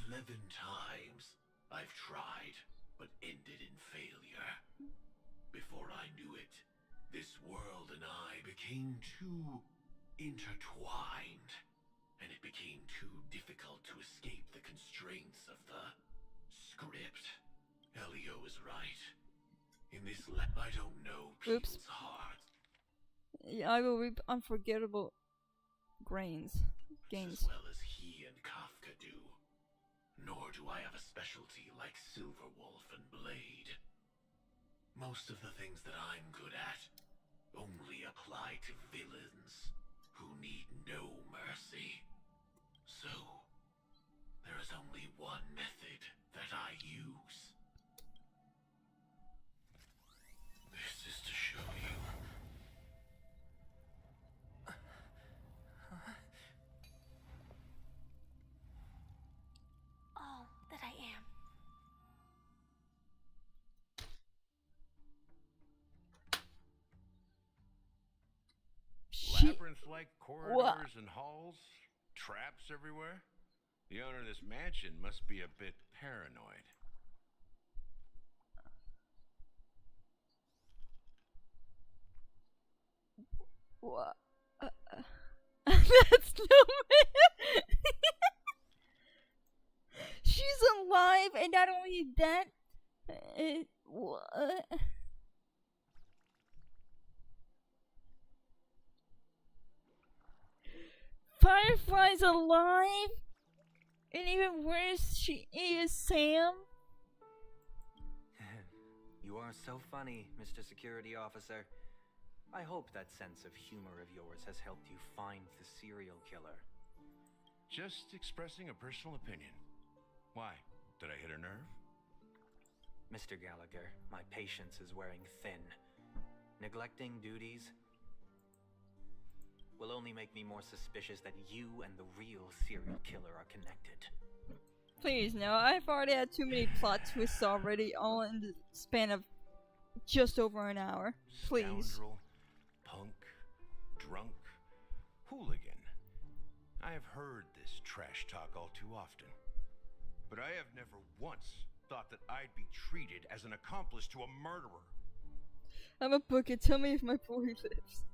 11 times I've tried, but ended in failure. Before I knew it, this world and I became too intertwined, and it became too difficult to escape the constraints of the script. Elio is right. In this I don't know people's hearts. Yeah, I will reap unforgettable gains. As well as he and Kafka do. Nor do I have a specialty like Silverwolf and Blade. Most of the things that I'm good at only apply to villains who need no mercy. So, there is only one method that I use. This is to show you. All that I am. life-like corridors and halls, traps everywhere. The owner of this mansion must be a bit paranoid. What? That's no way. She's alive, and not only that, what? Firefly's alive, and even worse, she is Sam. You are so funny, Mr. Security Officer. I hope that sense of humor of yours has helped you find the serial killer. Just expressing a personal opinion. Why? Did I hit a nerve? Mr. Gallagher, my patience is wearing thin. Neglecting duties will only make me more suspicious that you and the real serial killer are connected. Please, no. I've already had too many plot twists already, all in the span of just over an hour. Please. Scoundrel, punk, drunk, hooligan. I have heard this trash talk all too often. But I have never once thought that I'd be treated as an accomplice to a murderer. I'm a booker. Tell me if my boy lives.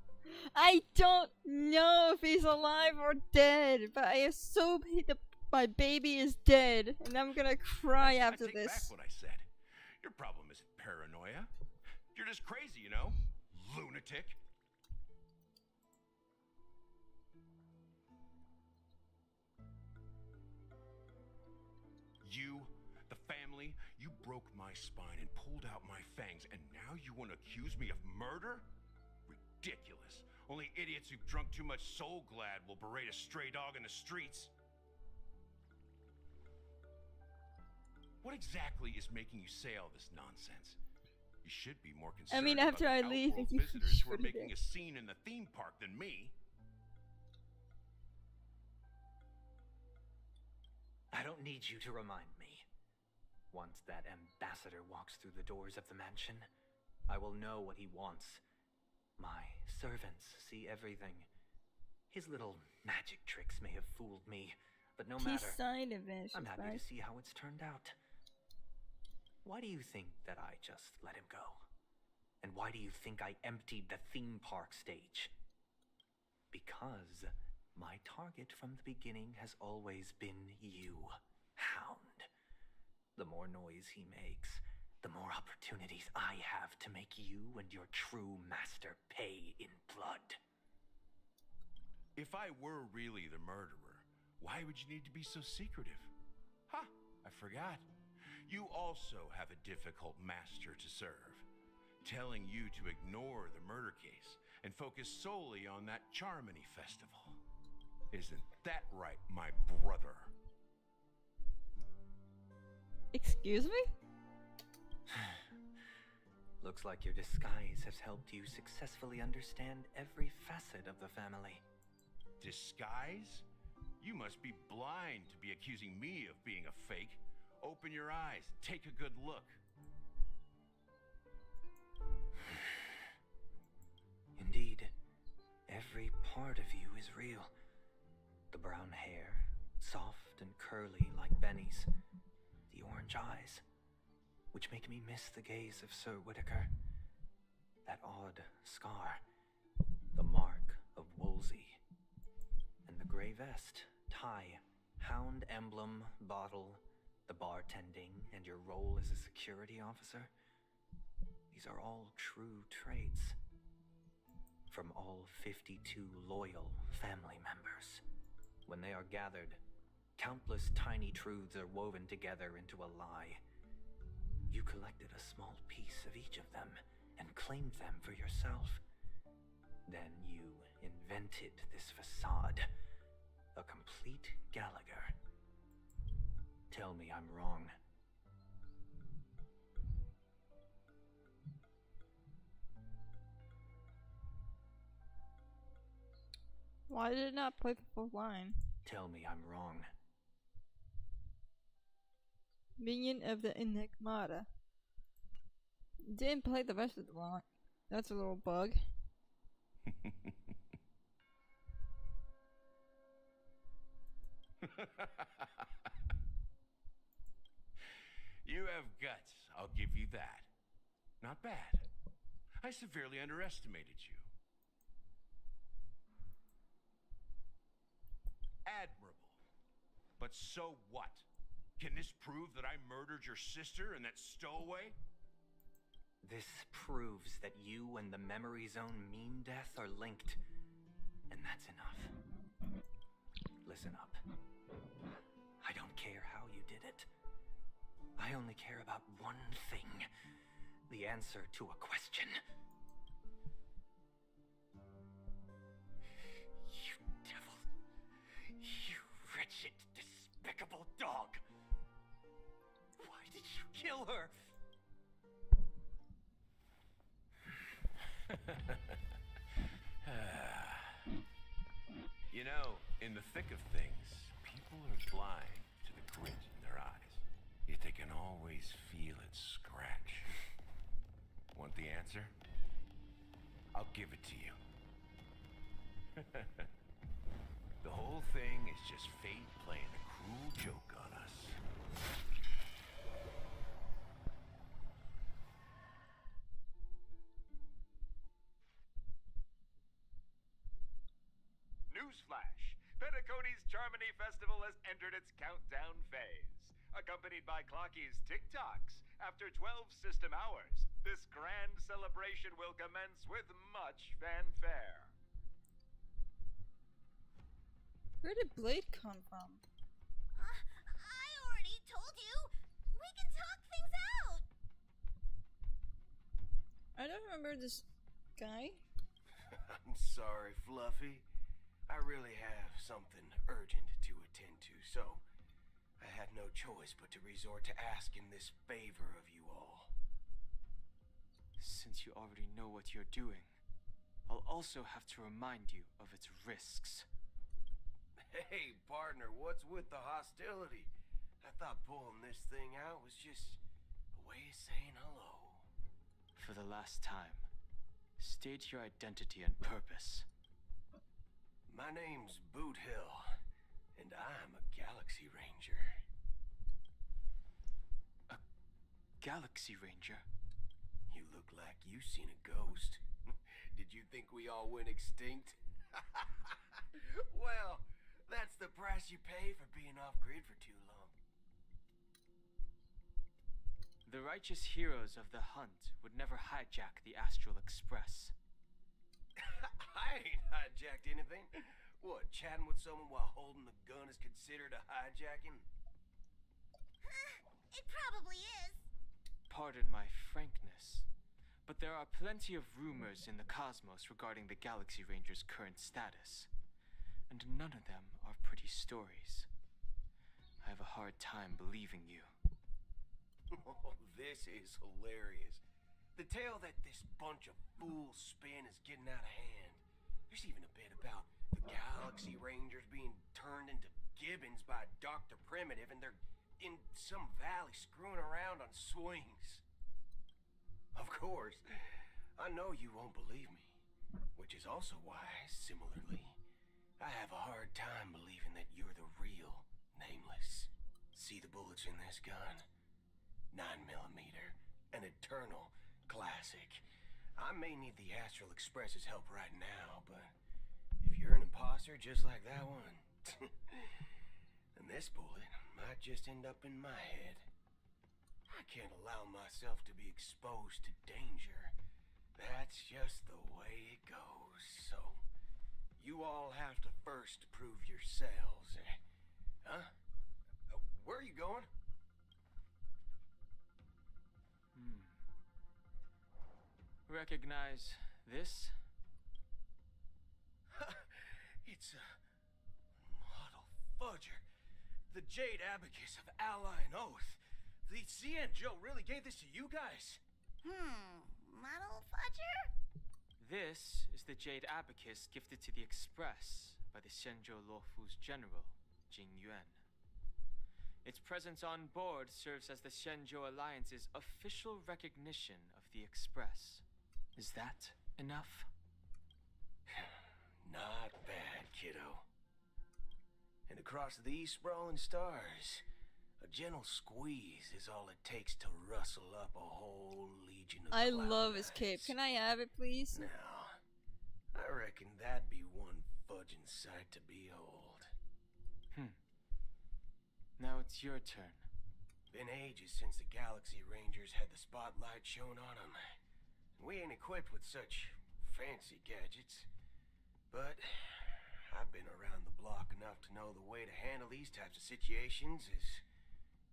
I don't know if he's alive or dead, but I assume my baby is dead, and I'm gonna cry after I take this. back what I said. Your problem isn't paranoia. You're just crazy, you know? Lunatic. You, the family, you broke my spine and pulled out my fangs, and now you want to accuse me of murder? Ridiculous. Only idiots who've drunk too much Soul Glad will berate a stray dog in the streets. What exactly is making you say all this nonsense? You should be more concerned I mean, after I about leave, outlaw if you visitors who are should making a scene in the theme park than me. I don't need you to remind me. Once that ambassador walks through the doors of the mansion, I will know what he wants. My servants see everything. His little magic tricks may have fooled me, but no matter. I'm happy to see how it's turned out. Why do you think that I just let him go? And why do you think I emptied the theme park stage? Because my target from the beginning has always been you, Hound. The more noise he makes, the more opportunities I have to make you and your true master pay in blood. If I were really the murderer, why would you need to be so secretive? Ha! I forgot. You also have a difficult master to serve, telling you to ignore the murder case and focus solely on that Charmony festival. Isn't that right, my brother? Excuse me? Looks like your disguise has helped you successfully understand every facet of the family. Disguise? You must be blind to be accusing me of being a fake. Open your eyes, take a good look. Indeed, every part of you is real. The brown hair, soft and curly like Benny's. The orange eyes, which make me miss the gaze of Sir Whitaker. That odd scar, the mark of Wolsey. And the gray vest, tie, hound emblem, bottle, the bartending, and your role as a security officer. These are all true traits. From all 52 loyal family members. When they are gathered, countless tiny truths are woven together into a lie. You collected a small piece of each of them and claimed them for yourself. Then you invented this facade. A complete Gallagher. Tell me I'm wrong. Why did it not play the full line? Tell me I'm wrong. Minion of the Enigmata. Didn't play the rest of the line. That's a little bug. You have guts, I'll give you that. Not bad. I severely underestimated you. Admirable. But so what? Can this prove that I murdered your sister and that stowaway? This proves that you and the Memory Zone meme death are linked. And that's enough. Listen up. I don't care how you did it. I only care about one thing. The answer to a question. You devil. You wretched, despicable dog. Why did you kill her? You know, in the thick of things, people are blind to the grit in their eyes. Yet they can always feel it scratch. Want the answer? I'll give it to you. The whole thing is just fate playing a cruel joke on us. Newsflash! Penacony's Charmony Festival has entered its countdown phase. Accompanied by Clocky's TikToks, after 12 system hours, this grand celebration will commence with much fanfare. Where did Blade come from? I already told you! We can talk things out! I don't remember this guy. I'm sorry, Fluffy. I really have something urgent to attend to, so I had no choice but to resort to asking this favor of you all. Since you already know what you're doing, I'll also have to remind you of its risks. Hey, partner, what's with the hostility? I thought pulling this thing out was just a way of saying hello. For the last time, state your identity and purpose. My name's Boot Hill, and I'm a Galaxy Ranger. A Galaxy Ranger? You look like you seen a ghost. Did you think we all went extinct? Well, that's the price you pay for being off-grid for too long. The righteous heroes of the hunt would never hijack the Astral Express. I ain't hijacked anything. What, chatting with someone while holding the gun is considered a hijacking? It probably is. Pardon my frankness, but there are plenty of rumors in the cosmos regarding the Galaxy Ranger's current status, and none of them are pretty stories. I have a hard time believing you. Oh, this is hilarious. The tale that this bunch of fools spin is getting out of hand. There's even a bit about the Galaxy Rangers being turned into gibbons by Dr. Primitive, and they're in some valley screwing around on swings. Of course, I know you won't believe me, which is also why, similarly, I have a hard time believing that you're the real Nameless. See the bullets in this gun? 9mm, an eternal classic. I may need the Astral Express's help right now, but if you're an imposter just like that one, then this bullet might just end up in my head. I can't allow myself to be exposed to danger. That's just the way it goes, so you all have to first prove yourselves, eh? Huh? Where are you going? Recognize this? It's a model fudger. The Jade Abacus of Ally and Oath. The CN Joe really gave this to you guys? Model fudger? This is the Jade Abacus gifted to the Express by the Xianzhou Luofu's general, Jing Yuan. Its presence on board serves as the Xianzhou Alliance's official recognition of the Express. Is that enough? Not bad, kiddo. And across these sprawling stars, a gentle squeeze is all it takes to rustle up a whole legion of I cloud love his cape. knights. Can I have it, please? Now, I reckon that'd be one fudging sight to behold. Now it's your turn. Been ages since the Galaxy Rangers had the spotlight shone on them. We ain't equipped with such fancy gadgets. But I've been around the block enough to know the way to handle these types of situations is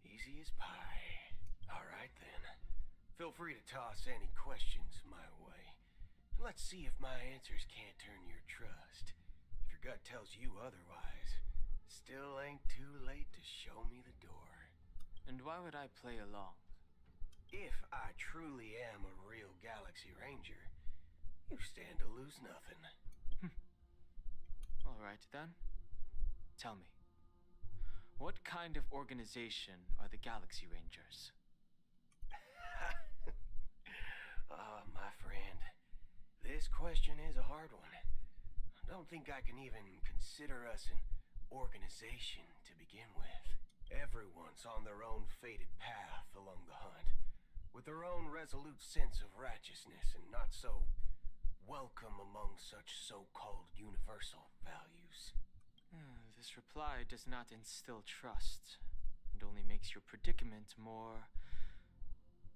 easy as pie. Alright then. Feel free to toss any questions my way. And let's see if my answers can't turn your trust. If your gut tells you otherwise, still ain't too late to show me the door. And why would I play along? If I truly am a real Galaxy Ranger, you stand to lose nothing. Alright then. Tell me, what kind of organization are the Galaxy Rangers? My friend, this question is a hard one. I don't think I can even consider us an organization to begin with. Everyone's on their own fated path along the hunt, with their own resolute sense of righteousness and not so welcome among such so-called universal values. This reply does not instill trust, and only makes your predicament more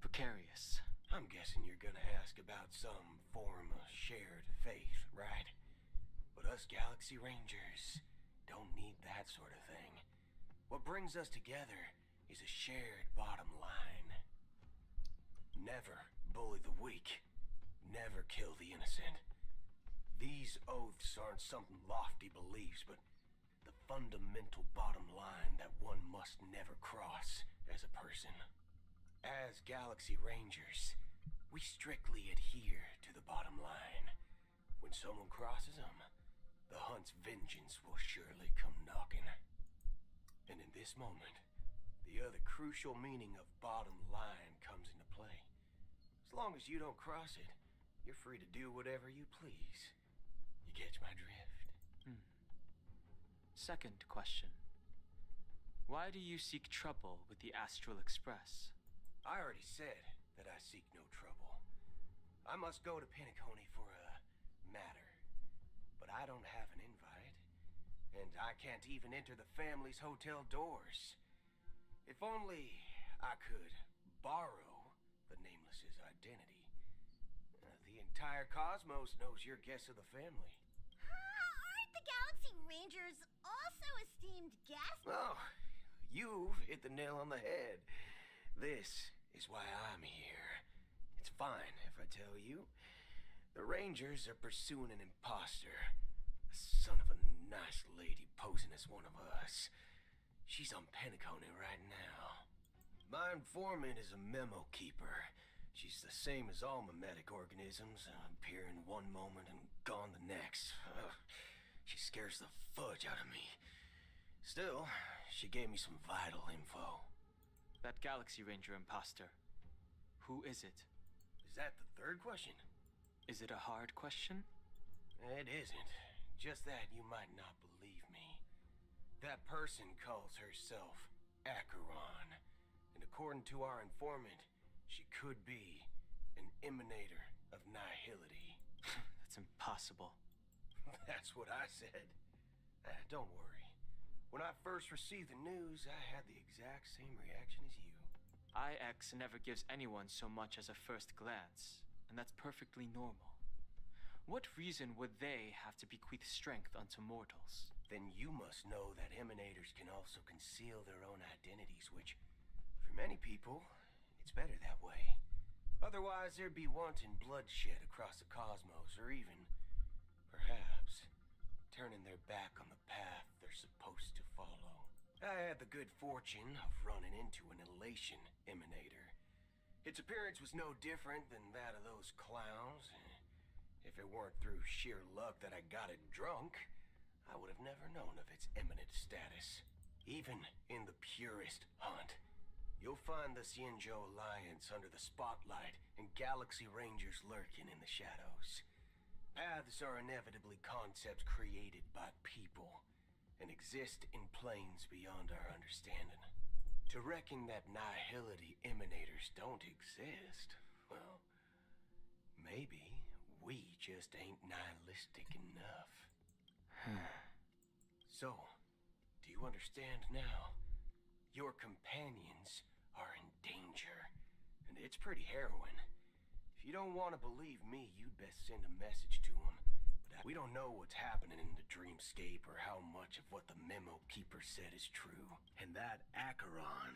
precarious. I'm guessing you're gonna ask about some form of shared faith, right? But us Galaxy Rangers don't need that sort of thing. What brings us together is a shared bottom line. Never bully the weak. Never kill the innocent. These oaths aren't some lofty beliefs, but the fundamental bottom line that one must never cross as a person. As Galaxy Rangers, we strictly adhere to the bottom line. When someone crosses them, the hunt's vengeance will surely come knocking. And in this moment, the other crucial meaning of bottom line comes into play. As long as you don't cross it, you're free to do whatever you please. You catch my drift? Second question. Why do you seek trouble with the Astral Express? I already said that I seek no trouble. I must go to Penacony for a matter. But I don't have an invite. And I can't even enter the family's hotel doors. If only I could borrow the Nameless's identity. The entire cosmos knows you're guests of the family. Aren't the Galaxy Rangers also esteemed guests? Oh, you've hit the nail on the head. This is why I'm here. It's fine if I tell you. The Rangers are pursuing an imposter. A son of a nice lady posing as one of us. She's on Penacony right now. My informant is a memo keeper. She's the same as all mimetic organisms, appearing one moment and gone the next. She scares the fudge out of me. Still, she gave me some vital info. That Galaxy Ranger imposter. Who is it? Is that the third question? Is it a hard question? It isn't. Just that you might not believe me. That person calls herself Acheron. And according to our informant, she could be an emanator of nihility. That's impossible. That's what I said. Don't worry. When I first received the news, I had the exact same reaction as you. IX never gives anyone so much as a first glance, and that's perfectly normal. What reason would they have to bequeath strength unto mortals? Then you must know that emanators can also conceal their own identities, which, for many people, it's better that way. Otherwise, there'd be wanton bloodshed across the cosmos, or even, perhaps, turning their back on the path they're supposed to follow. I had the good fortune of running into an elation emanator. Its appearance was no different than that of those clowns. If it weren't through sheer luck that I got it drunk, I would have never known of its eminent status. Even in the purest hunt, you'll find the Xianzhou Alliance under the spotlight and Galaxy Rangers lurking in the shadows. Paths are inevitably concepts created by people, and exist in planes beyond our understanding. To reckon that nihility emanators don't exist, well, maybe we just ain't nihilistic enough. So, do you understand now? Your companions are in danger, and it's pretty harrowing. If you don't want to believe me, you'd best send a message to them. But we don't know what's happening in the dreamscape or how much of what the memo keeper said is true. And that Acheron,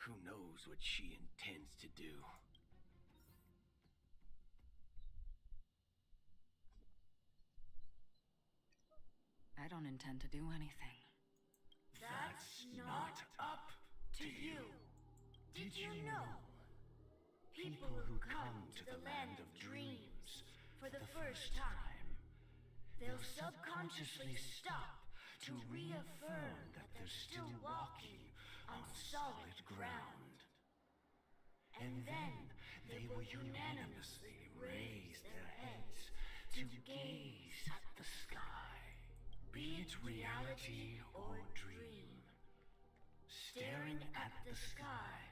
who knows what she intends to do? I don't intend to do anything. That's not up to you. Did you know? People who come to the land of dreams for the first time, they'll subconsciously stop to reaffirm that they're still walking on solid ground. And then they will unanimously raise their heads to gaze at the sky, be it reality or dream. Staring at the sky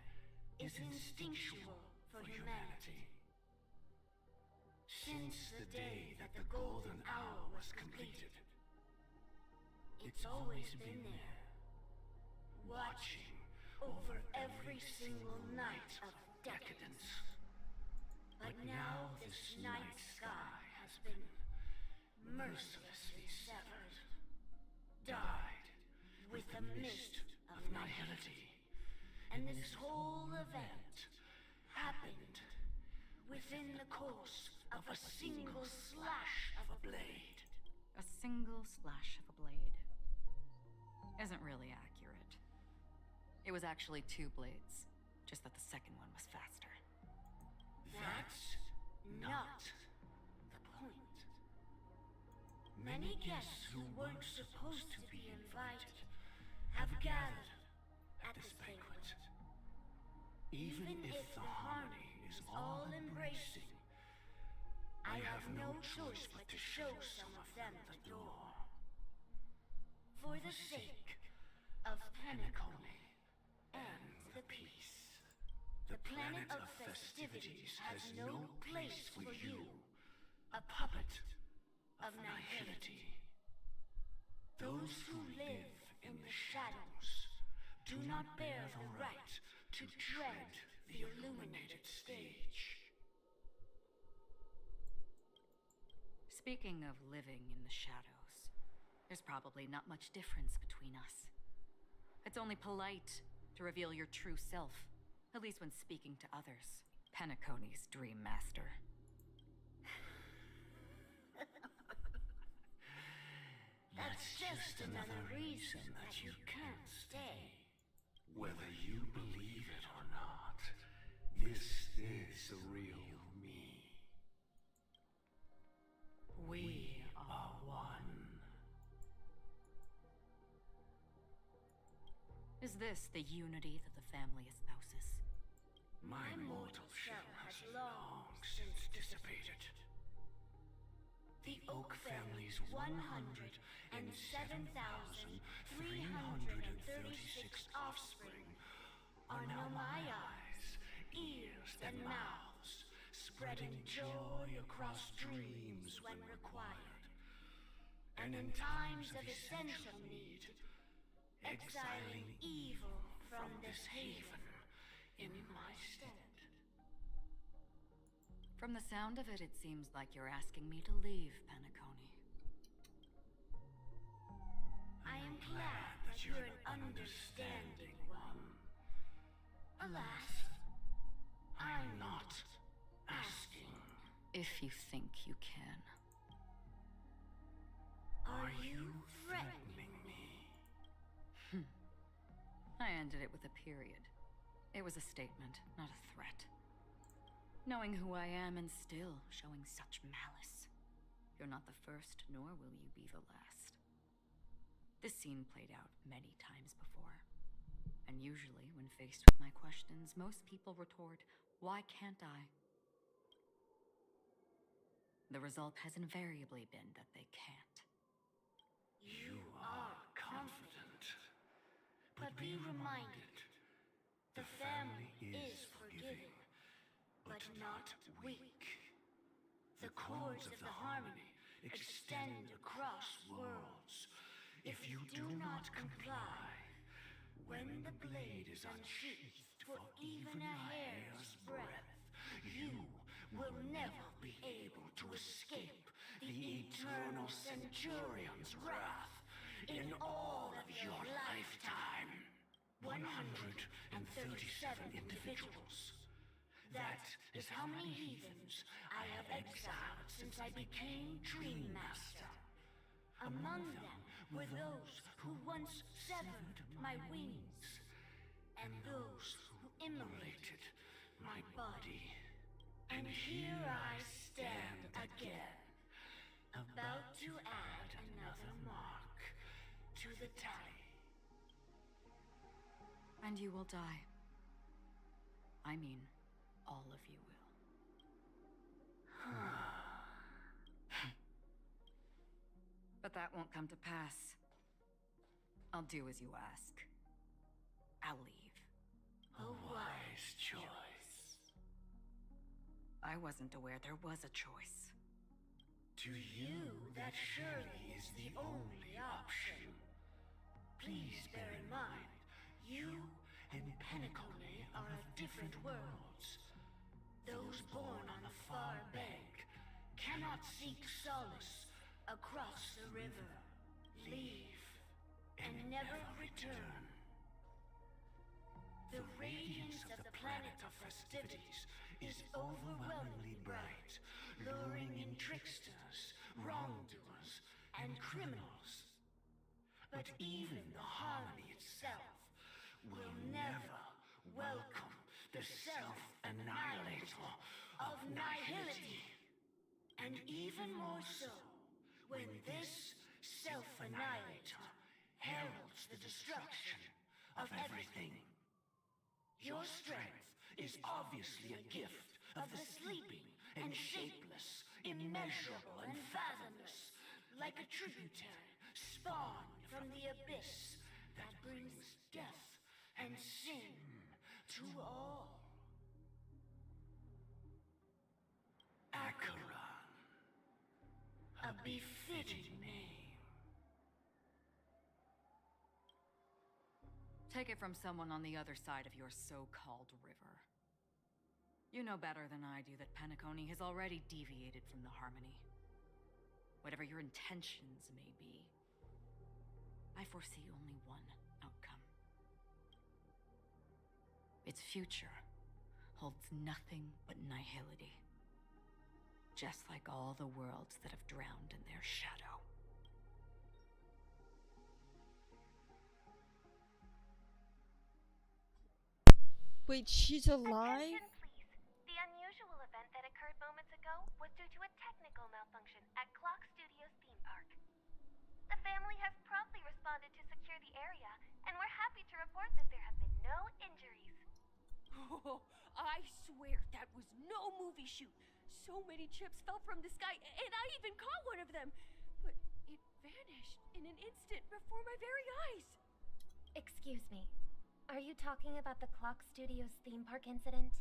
is instinctual for humanity. Since the day that the golden hour was completed, it's always been there, watching over every single night of decadence. But now this night sky has been mercilessly severed, dyed with the mist of nihility. And this whole event happened within the course of a single slash of a blade. A single slash of a blade isn't really accurate. It was actually 2 blades, just that the second one was faster. That's not the point. Many guests who weren't supposed to be invited have gathered at this banquet. Even if the harmony is all-embracing, I have no choice but to show some of them the door. For the sake of Penacony and the peace. The planet of festivities has no place for you, a puppet of nihility. Those who live in the shadows do not bear the right to tread the illuminated stage. Speaking of living in the shadows, there's probably not much difference between us. It's only polite to reveal your true self, at least when speaking to others. Penacony's Dream Master. That's just another reason that you can't stay. Whether you believe it or not, this is the real me. We are one. Is this the unity that the family espouses? My mortal shell has long since dissipated. The Oak family's 107,336 offspring are now my eyes, ears, and mouths, spreading joy across dreams when required. And in times of essential need, exiling evil from this haven in my stead. From the sound of it, it seems like you're asking me to leave, Penacony. I am glad that you're an understanding one. Alas, I'm not asking. If you think you can. Are you threatening me? I ended it with a period. It was a statement, not a threat. Knowing who I am and still showing such malice. You're not the first, nor will you be the last. This scene played out many times before. And usually, when faced with my questions, most people retort, "Why can't I?" The result has invariably been that they can't. You are reminded. The family is forgiving, but not weak. The chords of the harmony extend across worlds. If you do not comply, when the blade is unsheathed for even a hair's breadth, you will never be able to escape the eternal Centurion's wrath in all of your lifetime. 137 individuals. That is how many heathens I have exiled since I became Dream Master. Among them were those who once severed my wings, and those who immolated my body. And here I stand again, about to add another mark to the tally. And you will die. I mean, all of you will. But that won't come to pass. I'll do as you ask. I'll leave. A wise choice. I wasn't aware there was a choice. To you, that surely is the only option. Please bear in mind, you and Penacone are of different worlds. Those born on the far bank cannot seek solace across the river, leave, and never return. The radiance of the planet of festivities is overwhelmingly bright, luring in tricksters, wrongdoers, and criminals. But even the harmony itself will never welcome the self-annihilator of nihility. And even more so, when this self-annihilator heralds the destruction of everything. Your strength is obviously a gift of the sleeping and shapeless, immeasurable and fathomless, like a tributary spawned from the abyss that brings death and sin to all. Acheron, a befitting name. Take it from someone on the other side of your so-called river. You know better than I do that Penacone has already deviated from the harmony. Whatever your intentions may be, I foresee only one outcome. Its future holds nothing but nihility. Just like all the worlds that have drowned in their shadow. Wait, she's alive? Attention, please. The unusual event that occurred moments ago was due to a technical malfunction at Clock Studios theme park. The family has promptly responded to secure the area, and we're happy to report that there have been no injuries. Oh, I swear that was no movie shoot. So many chips fell from the sky, and I even caught one of them. But it vanished in an instant before my very eyes. Excuse me. Are you talking about the Clock Studios theme park incident?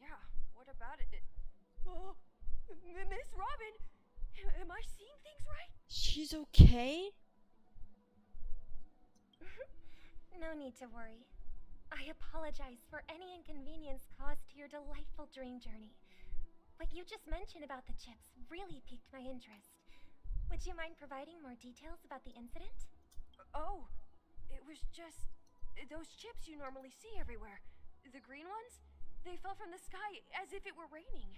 Yeah, what about it? Oh, Miss Robin, am I seeing things right? She's okay? No need to worry. I apologize for any inconvenience caused to your delightful dream journey. What you just mentioned about the chips really piqued my interest. Would you mind providing more details about the incident? Oh, it was just those chips you normally see everywhere. The green ones? They fell from the sky as if it were raining.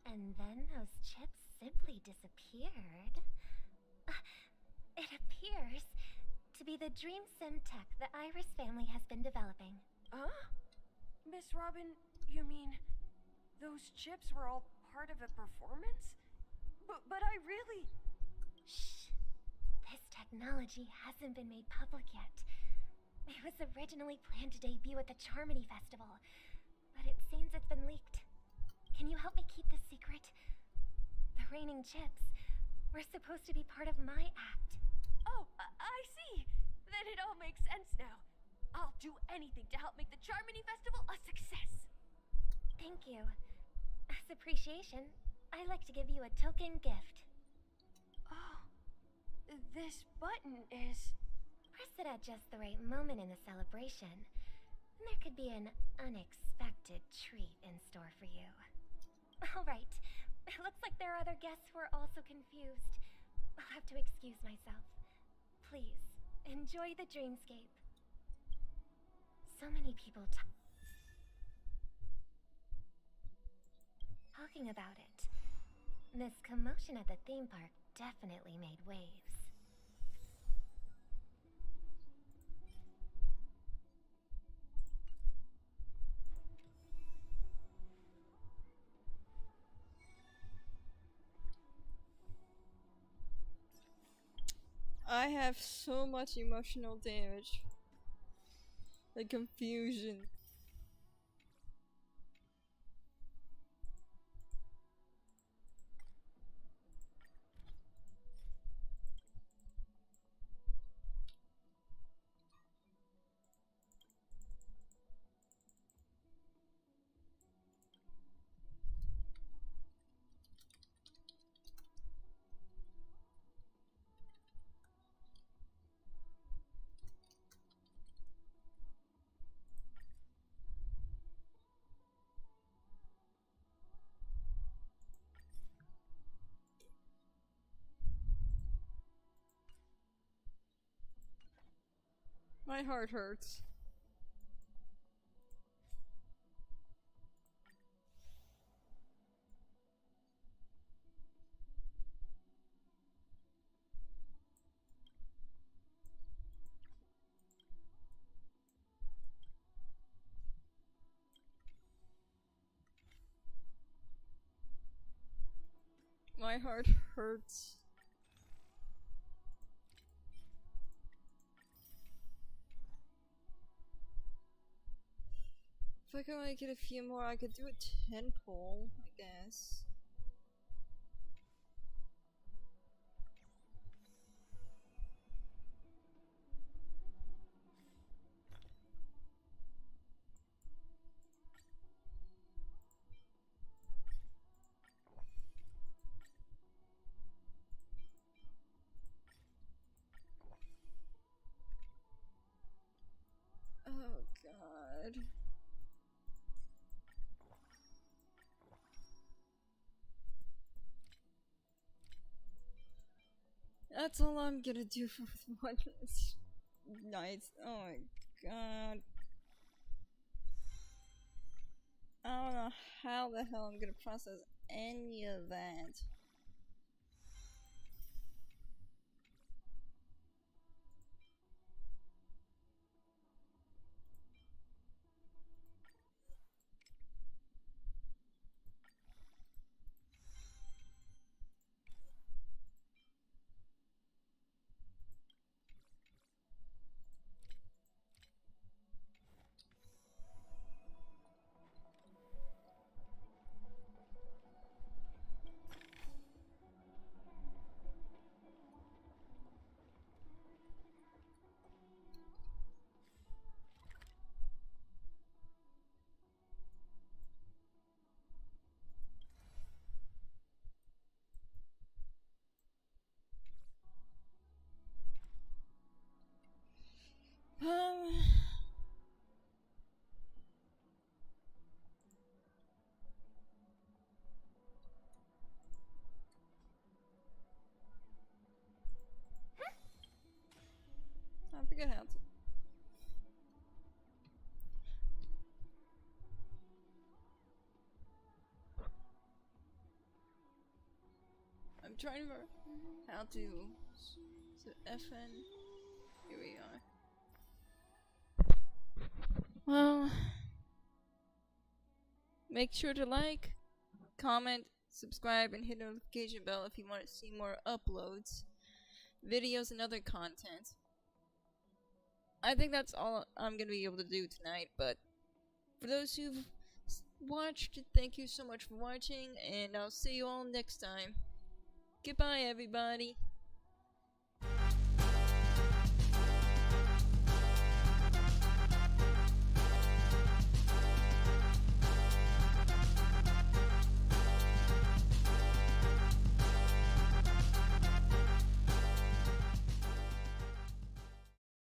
And then those chips simply disappeared. It appears to be the Dream Sim tech the Iris family has been developing. Huh? Miss Robin, you mean those chips were all part of a performance? But I really... Shh. This technology hasn't been made public yet. It was originally planned to debut at the Charmony Festival, but it seems it's been leaked. Can you help me keep this secret? The raining chips were supposed to be part of my act. Oh, I see. That it all makes sense now. I'll do anything to help make the Charmony Festival a success. Thank you. As appreciation, I'd like to give you a token gift. Oh, this button is... Press it at just the right moment in the celebration. There could be an unexpected treat in store for you. Alright, it looks like there are other guests who are also confused. I'll have to excuse myself. Please, enjoy the dreamscape. So many people talking about it. This commotion at the theme park definitely made waves. I have so much emotional damage. The confusion. My heart hurts. My heart hurts. If I could only get a few more, I could do a 10 pull, I guess. Oh god. That's all I'm gonna do for one night. Oh my god. I don't know how the hell I'm gonna process any of that. Um, I forget how to. I'm trying to remember how to. So FN. Here we are. Well, make sure to like, comment, subscribe, and hit the notification bell if you want to see more uploads, videos, and other content. I think that's all I'm gonna be able to do tonight, but for those who've watched, thank you so much for watching, and I'll see you all next time. Goodbye, everybody.